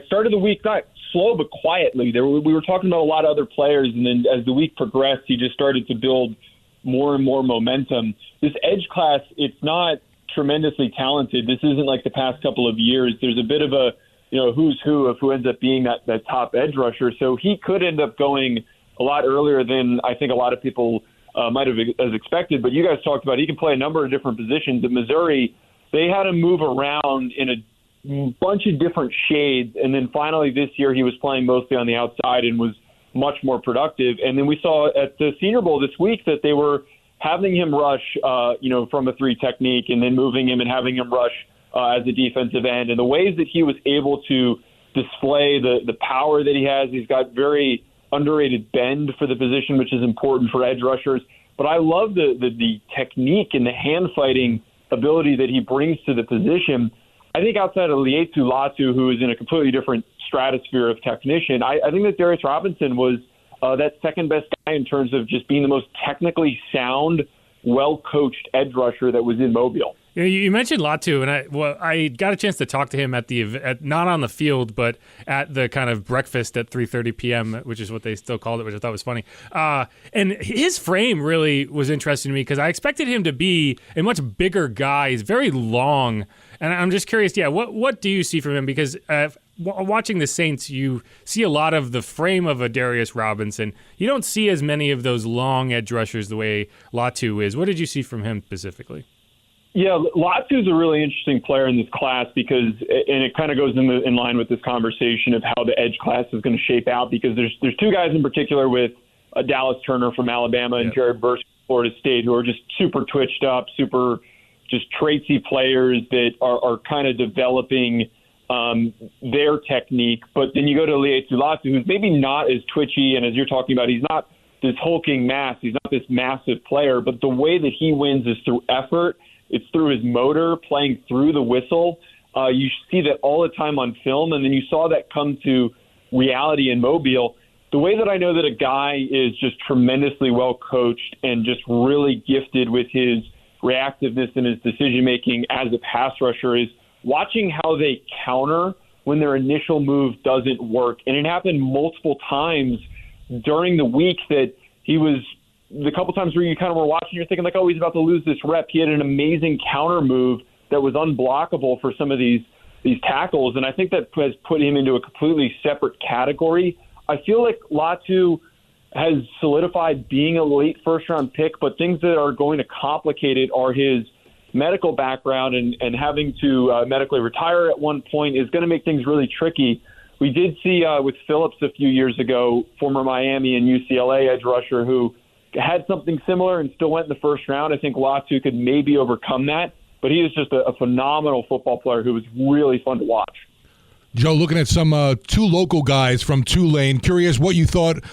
Speaker 7: started the week not slow but quietly. We were talking about a lot of other players, and then as the week progressed, he just started to build more and more momentum. This edge class, it's not tremendously talented. This isn't like the past couple of years. There's a bit of a who's who of who ends up being that top edge rusher. So he could end up going a lot earlier than I think a lot of people might have as expected. But you guys talked about he can play a number of different positions. At Missouri, they had him move around in a bunch of different shades. And then finally this year he was playing mostly on the outside and was much more productive. And then we saw at the Senior Bowl this week that they were having him rush, from a 3 technique and then moving him and having him rush as a defensive end. And the ways that he was able to display the power that he has, he's got very underrated bend for the position, which is important for edge rushers. But I love the technique and the hand fighting ability that he brings to the position. I think outside of Lietu Latu, who is in a completely different stratosphere of technician, I think that Darius Robinson was that second best guy in terms of just being the most technically sound, well-coached edge rusher that was in Mobile.
Speaker 8: You mentioned Latu, and I got a chance to talk to him at not on the field, but at the kind of breakfast at 3:30 p.m., which is what they still called it, which I thought was funny. And his frame really was interesting to me because I expected him to be a much bigger guy. He's very long, and I'm just curious. Yeah, what do you see from him? Because watching the Saints, you see a lot of the frame of a Darius Robinson. You don't see as many of those long edge rushers the way Latu is. What did you see from him specifically?
Speaker 7: Yeah, Latu's a really interesting player in this class because, and it kind of goes in line with this conversation of how the edge class is going to shape out, because there's two guys in particular with Dallas Turner from Alabama and Jared Verse from Florida State who are just super twitched up, super just traitsy players that are kind of developing their technique. But then you go to Lietu Latu, who's maybe not as twitchy, and as you're talking about, he's not this hulking mass. He's not this massive player, but the way that he wins is through effort. It's through his motor, playing through the whistle. You see that all the time on film, and then you saw that come to reality in Mobile. The way that I know that a guy is just tremendously well coached and just really gifted with his reactiveness and his decision-making as a pass rusher is watching how they counter when their initial move doesn't work. And it happened multiple times during the week that he was – the couple times where you kind of were watching, you're thinking like, oh, he's about to lose this rep. He had an amazing counter move that was unblockable for some of these tackles, and I think that has put him into a completely separate category. I feel like Latu has solidified being a late first-round pick, but things that are going to complicate it are his medical background, and having to medically retire at one point is going to make things really tricky. We did see with Phillips a few years ago, former Miami and UCLA edge rusher who had something similar and still went in the first round. I think Latu could maybe overcome that, but he is just a phenomenal football player who was really fun to watch.
Speaker 2: Joe, looking at some two local guys from Tulane, curious what you thought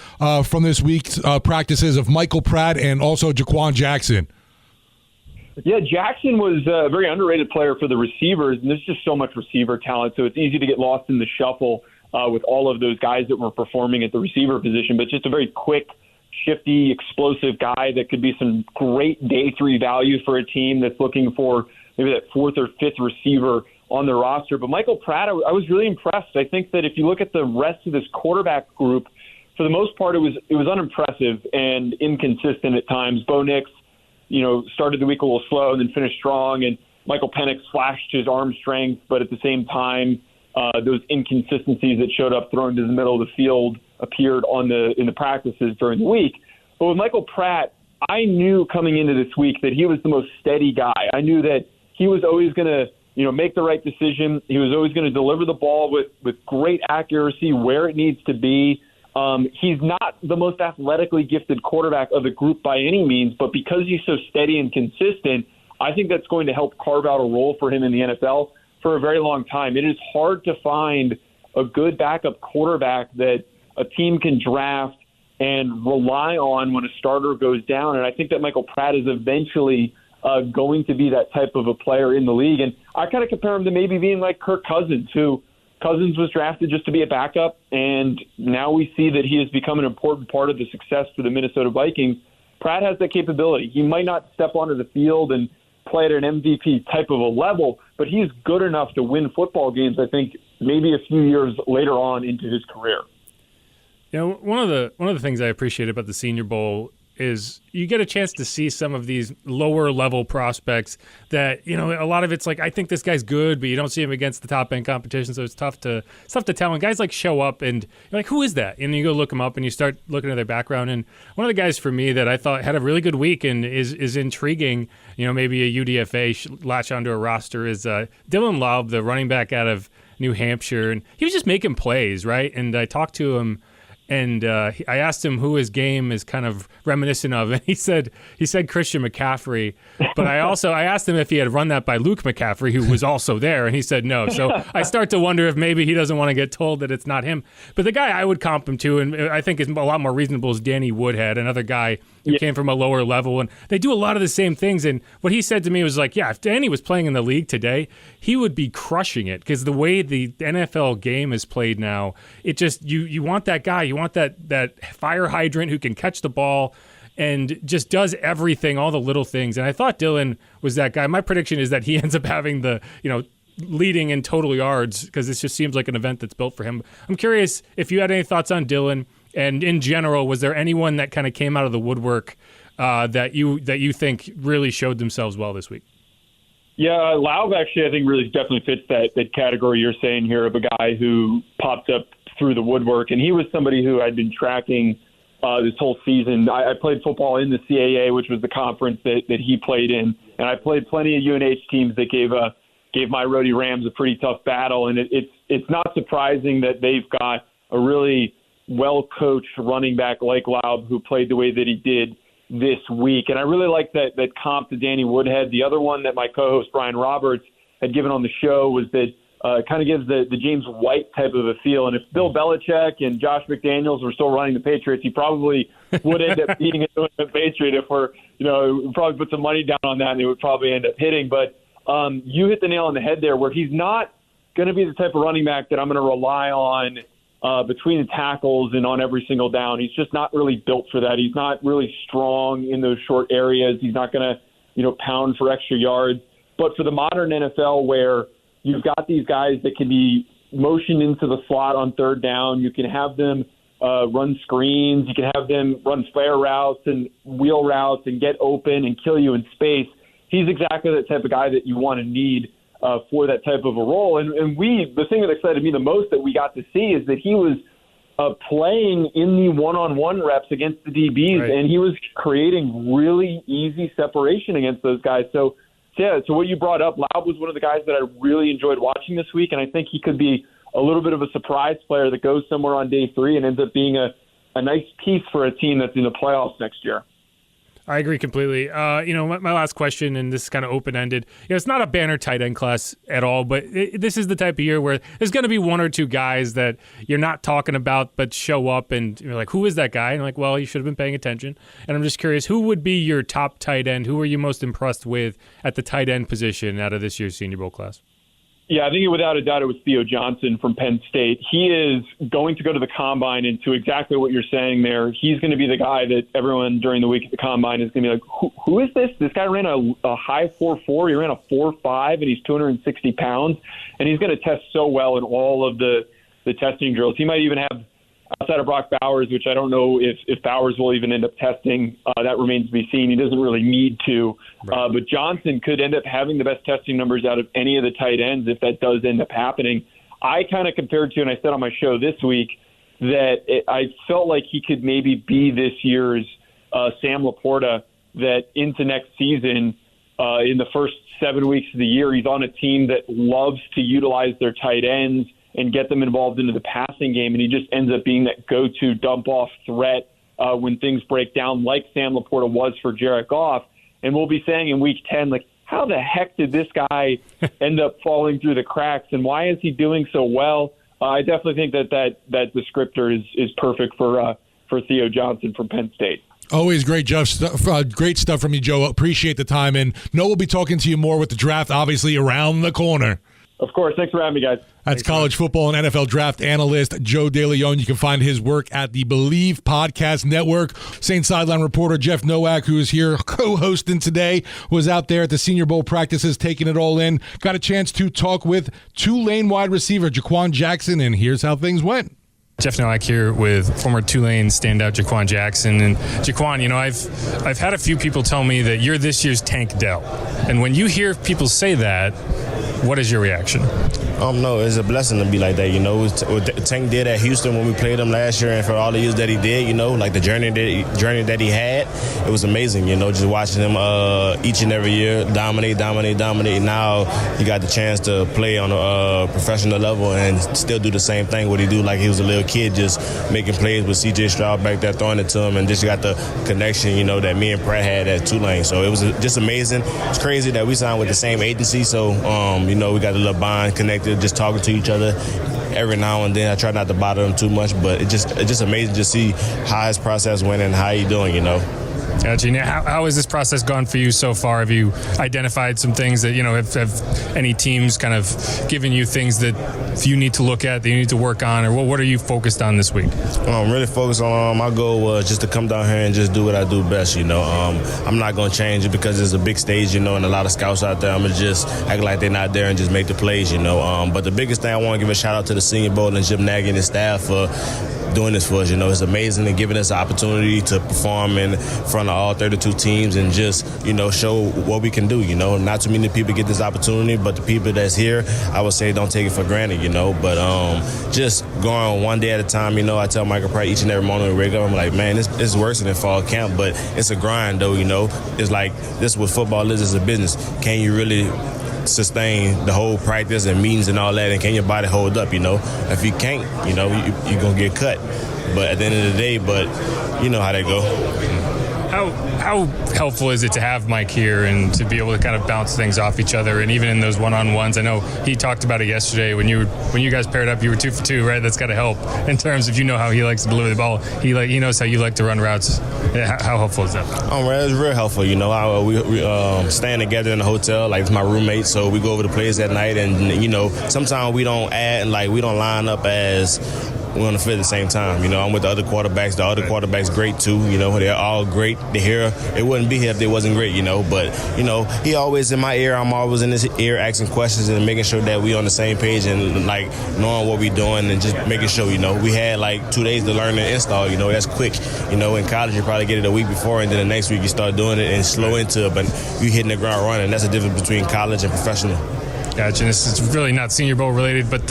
Speaker 2: from this week's practices of Michael Pratt and also Jaquan Jackson.
Speaker 7: Yeah, Jackson was a very underrated player for the receivers, and there's just so much receiver talent, so it's easy to get lost in the shuffle with all of those guys that were performing at the receiver position, but just a very quick, shifty, explosive guy that could be some great day three value for a team that's looking for maybe that fourth or fifth receiver on their roster. But Michael Pratt, I was really impressed. I think that if you look at the rest of this quarterback group, for the most part, it was unimpressive and inconsistent at times. Bo Nix, started the week a little slow and then finished strong, and Michael Penix flashed his arm strength, but at the same time, those inconsistencies that showed up thrown to the middle of the field appeared in the practices during the week. But with Michael Pratt, I knew coming into this week that he was the most steady guy. I knew that he was always going to, make the right decision. He was always going to deliver the ball with great accuracy where it needs to be. He's not the most athletically gifted quarterback of the group by any means, but because he's so steady and consistent, I think that's going to help carve out a role for him in the NFL for a very long time. It is hard to find a good backup quarterback that a team can draft and rely on when a starter goes down. And I think that Michael Pratt is eventually going to be that type of a player in the league. And I kind of compare him to maybe being like Kirk Cousins, who Cousins was drafted just to be a backup. And now we see that he has become an important part of the success for the Minnesota Vikings. Pratt has that capability. He might not step onto the field and play at an MVP type of a level, but he's good enough to win football games, I think, maybe a few years later on into his career.
Speaker 8: One of the things I appreciate about the Senior Bowl is you get a chance to see some of these lower level prospects that, a lot of it's like, I think this guy's good, but you don't see him against the top end competition. So it's tough to tell. And guys show up and you're like, who is that? And you go look them up and you start looking at their background. And one of the guys for me that I thought had a really good week and is intriguing, maybe a UDFA latch onto a roster is Dylan Love, the running back out of New Hampshire. And he was just making plays, right? And I talked to him, and I asked him who his game is kind of reminiscent of, and he said Christian McCaffrey. But I asked him if he had run that by Luke McCaffrey, who was also there, and he said no. So I start to wonder if maybe he doesn't want to get told that it's not him. But the guy I would comp him to, and I think is a lot more reasonable, is Danny Woodhead, another guy who came from a lower level, and they do a lot of the same things. And what he said to me was like, yeah, if Danny was playing in the league today, he would be crushing it, because the way the NFL game is played now, it just you want that guy, you want that fire hydrant who can catch the ball and just does everything, all the little things. And I thought Dylan was that guy. My prediction is that he ends up having the, leading in total yards, because this just seems like an event that's built for him. I'm curious if you had any thoughts on Dylan, and in general, was there anyone that kind of came out of the woodwork that you think really showed themselves well this week?
Speaker 7: Yeah, Laub actually, I think, really definitely fits that category you're saying here of a guy who popped up through the woodwork. And he was somebody who I'd been tracking this whole season. I played football in the CAA, which was the conference that he played in. And I played plenty of UNH teams that gave my Rhody Rams a pretty tough battle. And it's not surprising that they've got a really well-coached running back like Laub who played the way that he did this week. And I really like that comp to Danny Woodhead. The other one that my co-host Brian Roberts had given on the show was that kind of gives the James White type of a feel. And if Bill Belichick and Josh McDaniels were still running the Patriots, he probably would end up being a Patriot. If we're, probably put some money down on that and it would probably end up hitting. But you hit the nail on the head there, where he's not going to be the type of running back that I'm going to rely on between the tackles and on every single down. He's just not really built for that. He's not really strong in those short areas. He's not going to, pound for extra yards. But for the modern NFL, where you've got these guys that can be motioned into the slot on third down, you can have them run screens, you can have them run flare routes and wheel routes and get open and kill you in space. He's exactly the type of guy that you want to need for that type of a role. And the thing that excited me the most that we got to see is that he was playing in the one-on-one reps against the DBs, right, and he was creating really easy separation against those guys. So what you brought up, Laub was one of the guys that I really enjoyed watching this week, and I think he could be a little bit of a surprise player that goes somewhere on day 3 and ends up being a nice piece for a team that's in the playoffs next year.
Speaker 8: I agree completely. My last question, and this is kind of open-ended. It's not a banner tight end class at all, but this is the type of year where there's going to be one or two guys that you're not talking about but show up, and you're like, who is that guy? And you're like, well, you should have been paying attention. And I'm just curious, who would be your top tight end? Who were you most impressed with at the tight end position out of this year's Senior Bowl class?
Speaker 7: Yeah, I think without a doubt it was Theo Johnson from Penn State. He is going to go to the Combine, and to exactly what you're saying there, he's going to be the guy that everyone during the week at the Combine is going to be like, who is this? This guy ran a high 4.4. He ran a 4.5, and he's 260 pounds, and he's going to test so well in all of the testing drills. He might even have, outside of Brock Bowers, which I don't know if Bowers will even end up testing. That remains to be seen. He doesn't really need to. Right. But Johnson could end up having the best testing numbers out of any of the tight ends if that does end up happening. I kind of compared to, and I said on my show this week, that I felt like he could maybe be this year's Sam Laporta, that into next season, in the first 7 weeks of the year, he's on a team that loves to utilize their tight ends and get them involved into the passing game, and he just ends up being that go-to dump-off threat when things break down, like Sam Laporta was for Jared Goff. And we'll be saying in Week 10, like, how the heck did this guy end up falling through the cracks, and why is he doing so well? I definitely think that descriptor is perfect for Theo Johnson from Penn State.
Speaker 2: Always great stuff from you, Joe. Appreciate the time, and know we'll be talking to you more with the draft, obviously, around the corner.
Speaker 7: Of course. Thanks for having me, guys.
Speaker 2: That's college football and NFL draft analyst Joe DeLeone. You can find his work at the Believe Podcast Network. Saints sideline reporter Jeff Nowak, who is here co-hosting today, was out there at the Senior Bowl practices taking it all in. Got a chance to talk with Tulane wide receiver Jaquan Jackson, and here's how things went.
Speaker 8: Jeff Nowak here with former Tulane standout Jaquan Jackson. And Jaquan, I've had a few people tell me that you're this year's Tank Dell. And when you hear people say that, what is your reaction?
Speaker 9: No, it's a blessing to be like that, What Tank did at Houston when we played him last year, and for all the years that he did, like the journey that he had, it was amazing, just watching him each and every year dominate. Now he got the chance to play on a professional level and still do the same thing what he do like he was a little kid, just making plays with C.J. Stroud back there throwing it to him, and just got the connection, that me and Pratt had at Tulane. So it was just amazing. It's crazy that we signed with the same agency, so we got a little bond connected, just talking to each other every now and then. I try not to bother him too much, but it's just amazing to see how his process went and how he doing,
Speaker 8: Gotcha. Now, how has this process gone for you so far? Have you identified some things that, have any teams kind of given you things that you need to look at, that you need to work on, or what are you focused on this week?
Speaker 9: I'm really focused on my goal was just to come down here and just do what I do best, I'm not going to change it because it's a big stage, and a lot of scouts out there. I'm going to just act like they're not there and just make the plays, But the biggest thing, I want to give a shout out to the Senior Bowl and Jim Nagy and his staff for doing this for us. It's amazing and giving us the opportunity to perform in front of all 32 teams and just, show what we can do. Not too many people get this opportunity, but the people that's here, I would say don't take it for granted, But just going one day at a time, I tell Michael Pratt each and every morning we wake up, I'm like, man, it's worse than fall camp, but it's a grind though, It's like this is what football is, it's a business. Can you really sustain the whole practice and meetings and all that, and can your body hold up, If you can't, you're going to get cut. But at the end of the day, you know how that go.
Speaker 8: How helpful is it to have Mike here and to be able to kind of bounce things off each other, and even in those one-on-ones? I know he talked about it yesterday when you guys paired up, you were 2 for 2, right? That's got to help in terms of how he likes to deliver the ball. He knows how you like to run routes. How helpful is that?
Speaker 9: It's real helpful. We staying together in the hotel, like it's my roommate, so we go over the plays at night, and sometimes we don't we don't line up as we're on the field at the same time. I'm with the other quarterbacks. The other quarterbacks great too. They're all great. They're here. They wouldn't be here if they wasn't great. But he always in my ear. I'm always in his ear asking questions and making sure that we on the same page and knowing what we're doing and just making sure. We had 2 days to learn and install. That's quick. In college you probably get it a week before, and then the next week you start doing it and slow into it. But you hitting the ground running. That's the difference between college and professional.
Speaker 8: Gotcha. This is really not Senior Bowl related, but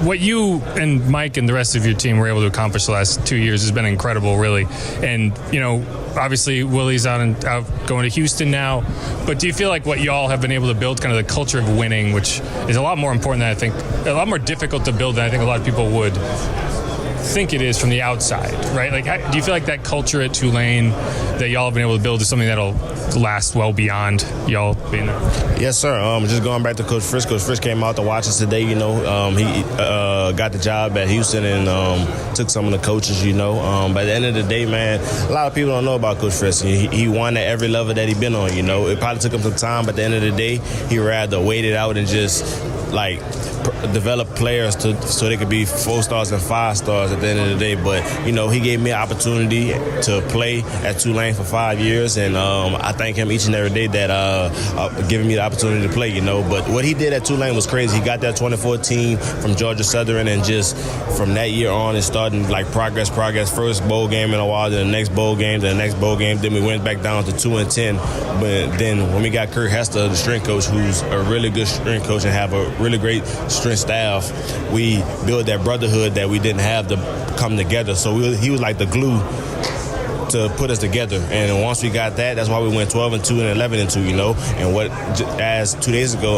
Speaker 8: what you and Mike and the rest of your team were able to accomplish the last 2 years has been incredible, really. And, obviously Willie's out going to Houston now, but do you feel like what y'all have been able to build, kind of the culture of winning, which is a lot more important than I think, a lot more difficult to build than I think a lot of people would think it is from the outside, right? Do you feel like that culture at Tulane that y'all have been able to build is something that'll last well beyond y'all being there?
Speaker 9: Yes, sir. Just going back to Coach Frisch. Coach Frisch came out to watch us today. He got the job at Houston and took some of the coaches. But at the end of the day, man, a lot of people don't know about Coach Frisch. He won at every level that he been on. It probably took him some time, but at the end of the day, he rather wait it out and just develop players so they could be 4 stars and 5 stars at the end of the day. But he gave me an opportunity to play at Tulane for 5 years, and I thank him each and every day that giving me the opportunity to play. But what he did at Tulane was crazy. He got that 2014 from Georgia Southern, and just from that year on, it started progress. First bowl game in a while, then the next bowl game, then the next bowl game. Then we went back down to 2-10. But then when we got Kurt Hester, the strength coach, who's a really good strength coach and have a really great strength staff, we built that brotherhood that we didn't have to come together. So he was like the glue to put us together. And once we got that, that's why we went 12-2 and 11-2, And as 2 days ago,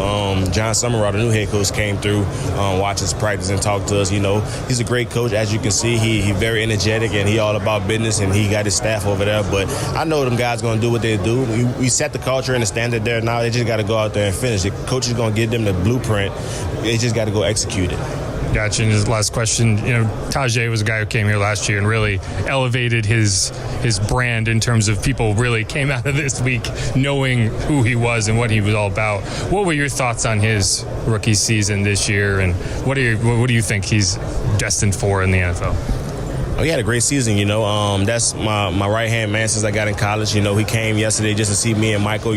Speaker 9: John Summerall, the new head coach, came through, watched us practice and talked to us. He's a great coach. As you can see, he very energetic and he all about business, and he got his staff over there. But I know them guys going to do what they do. We set the culture and the standard there. Now they just got to go out there and finish. The coach is going to give them the blueprint. They just got to go execute it.
Speaker 8: Gotcha. And his last question, Tajay was a guy who came here last year and really elevated his brand in terms of people really came out of this week knowing who he was and what he was all about. What were your thoughts on his rookie season this year, and what do you think he's destined for in the NFL?
Speaker 9: Oh, he had a great season, That's my right-hand man since I got in college. He came yesterday just to see me and Michael,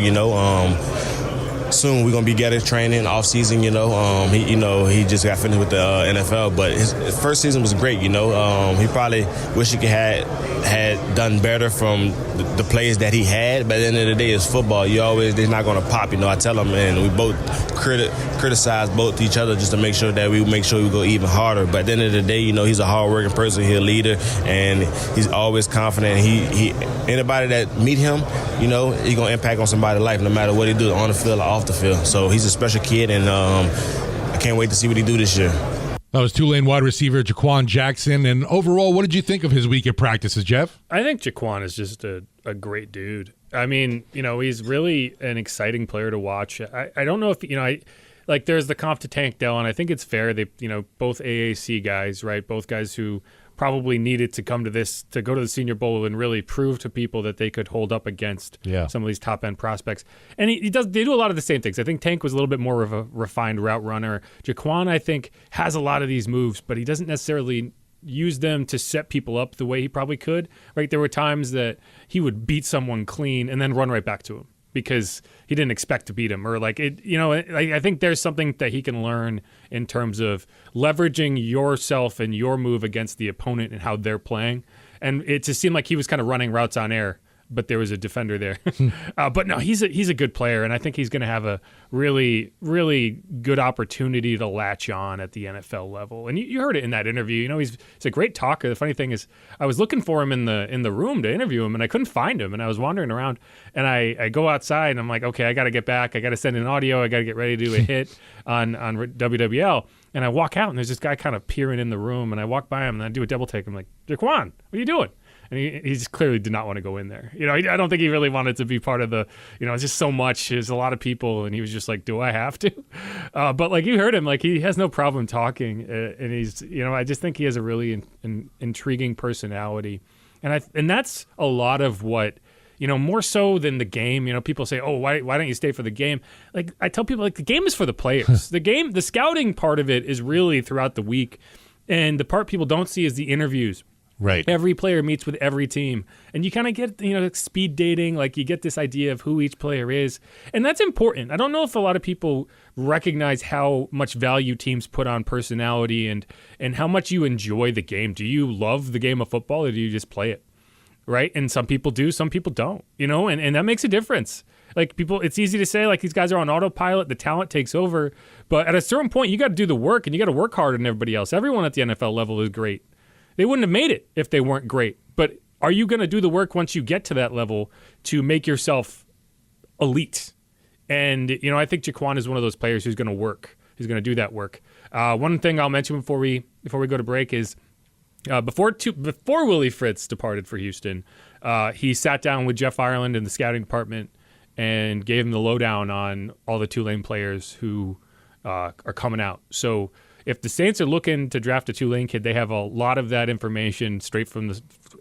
Speaker 9: Soon we're gonna be getting training off season. He just got finished with the NFL, but his first season was great. He probably wish he could had done better from the plays that he had. But at the end of the day, it's football. They're not gonna pop. I tell them, and we both criticize both each other just to make sure that we go even harder. But at the end of the day, he's a hard-working person. He's a leader, and he's always confident. He anybody that meet him, he's gonna impact on somebody's life no matter what he do on the field or off the field. So he's a special kid, and I can't wait to see what he do this year.
Speaker 2: That was Tulane wide receiver Jaquan Jackson. And overall, what did you think of his week at practices, Jeff?
Speaker 8: I think Jaquan is just a great dude. I mean, he's really an exciting player to watch. I don't know if, there's the comp to Tank Dell, and I think it's fair. They, both AAC guys, right? Both guys who probably needed to come to this, to go to the Senior Bowl and really prove to people that they could hold up against some of these top end prospects. And they do a lot of the same things. I think Tank was a little bit more of a refined route runner. Jaquan, I think, has a lot of these moves, but he doesn't necessarily use them to set people up the way he probably could. Right? There were times that he would beat someone clean and then run right back to him because he didn't expect to beat him, or like it. I think there's something that he can learn in terms of leveraging yourself and your move against the opponent and how they're playing. And it just seemed like he was kind of running routes on air, but there was a defender there. But no, he's a good player, and I think he's going to have a really, really good opportunity to latch on at the NFL level. And you heard it in that interview. He's a great talker. The funny thing is, I was looking for him in the room to interview him, and I couldn't find him. And I was wandering around, and I go outside, and I'm like, okay, I got to get back. I got to send in audio. I got to get ready to do a hit on WWL. And I walk out, and there's this guy kind of peering in the room, and I walk by him, and I do a double take. I'm like, Jaquan, what are you doing? And he just clearly did not want to go in there. I don't think he really wanted to be part of the, it's just so much. There's a lot of people, and he was just like, do I have to? But like you heard him, like he has no problem talking. And he's, I just think he has a really intriguing personality. And that's a lot of what, more so than the game. People say, oh, why don't you stay for the game? Like I tell people, like the game is for the players. The scouting part of it is really throughout the week. And the part people don't see is the interviews.
Speaker 2: Right.
Speaker 8: Every player meets with every team. And you kind of get, speed dating, like you get this idea of who each player is. And that's important. I don't know if a lot of people recognize how much value teams put on personality and how much you enjoy the game. Do you love the game of football, or do you just play it? Right? And some people do, some people don't, and that makes a difference. Like people, it's easy to say like these guys are on autopilot, the talent takes over. But at a certain point, you got to do the work, and you got to work harder than everybody else. Everyone at the NFL level is great. They wouldn't have made it if they weren't great. But are you going to do the work once you get to that level to make yourself elite? And, I think Jaquan is one of those players who's going to work. Who's going to do that work. One thing I'll mention before we go to break is before Willie Fritz departed for Houston, he sat down with Jeff Ireland in the scouting department and gave him the lowdown on all the Tulane players who are coming out. So if the Saints are looking to draft a Tulane kid, they have a lot of that information straight from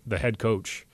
Speaker 8: the head coach.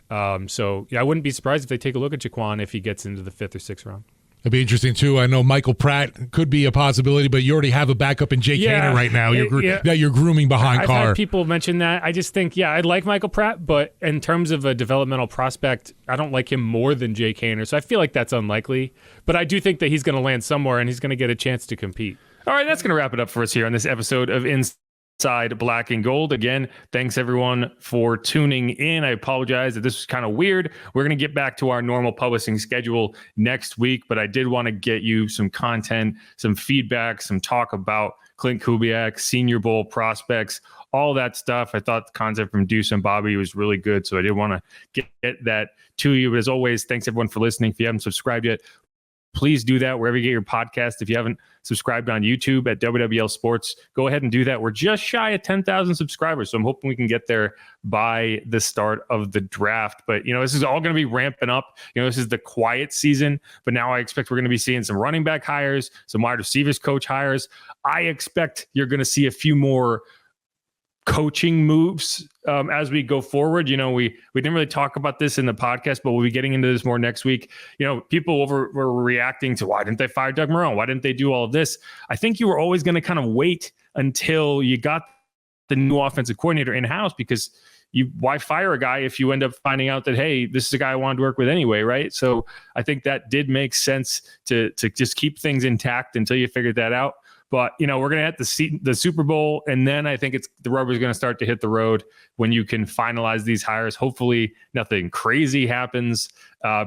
Speaker 8: So I wouldn't be surprised if they take a look at Jaquan if he gets into the 5th or 6th round.
Speaker 2: It'd be interesting, too. I know Michael Pratt could be a possibility, but you already have a backup in Jake Haener right now. You're grooming behind Carr.
Speaker 8: I've had people mention that. I just think, I'd like Michael Pratt, but in terms of a developmental prospect, I don't like him more than Jake Haener, so I feel like that's unlikely. But I do think that he's going to land somewhere, and he's going to get a chance to compete.
Speaker 1: All right, that's going to wrap it up for us here on this episode of Inside Black and Gold. Again, thanks everyone for tuning in. I apologize that this was kind of weird. We're going to get back to our normal publishing schedule next week, but I did want to get you some content, some feedback, some talk about Klint Kubiak, Senior Bowl prospects, all that stuff. I thought the content from Deuce and Bobby was really good, so I did want to get that to you. But as always, thanks everyone for listening. If you haven't subscribed yet, please do that wherever you get your podcast. If you haven't subscribed on YouTube at WWL Sports, go ahead and do that. We're just shy of 10,000 subscribers, so I'm hoping we can get there by the start of the draft. But, this is all going to be ramping up. This is the quiet season, but now I expect we're going to be seeing some running back hires, some wide receivers coach hires. I expect you're going to see a few more coaching moves as we go forward. We didn't really talk about this in the podcast, but we'll be getting into this more next week. People were reacting to why didn't they fire Doug Marrone? Why didn't they do all of this? I think you were always going to kind of wait until you got the new offensive coordinator in-house, because why fire a guy if you end up finding out that, hey, this is a guy I wanted to work with anyway, right? So I think that did make sense to just keep things intact until you figured that out. But, we're going to hit the Super Bowl, and then I think the rubber's going to start to hit the road when you can finalize these hires. Hopefully nothing crazy happens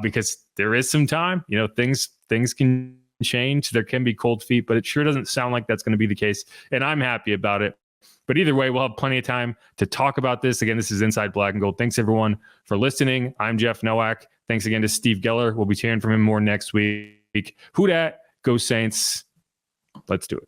Speaker 1: because there is some time. Things can change. There can be cold feet, but it sure doesn't sound like that's going to be the case, and I'm happy about it. But either way, we'll have plenty of time to talk about this. Again, this is Inside Black and Gold. Thanks, everyone, for listening. I'm Jeff Nowak. Thanks again to Steve Geller. We'll be hearing from him more next week. Who dat? Go Saints. Let's do it.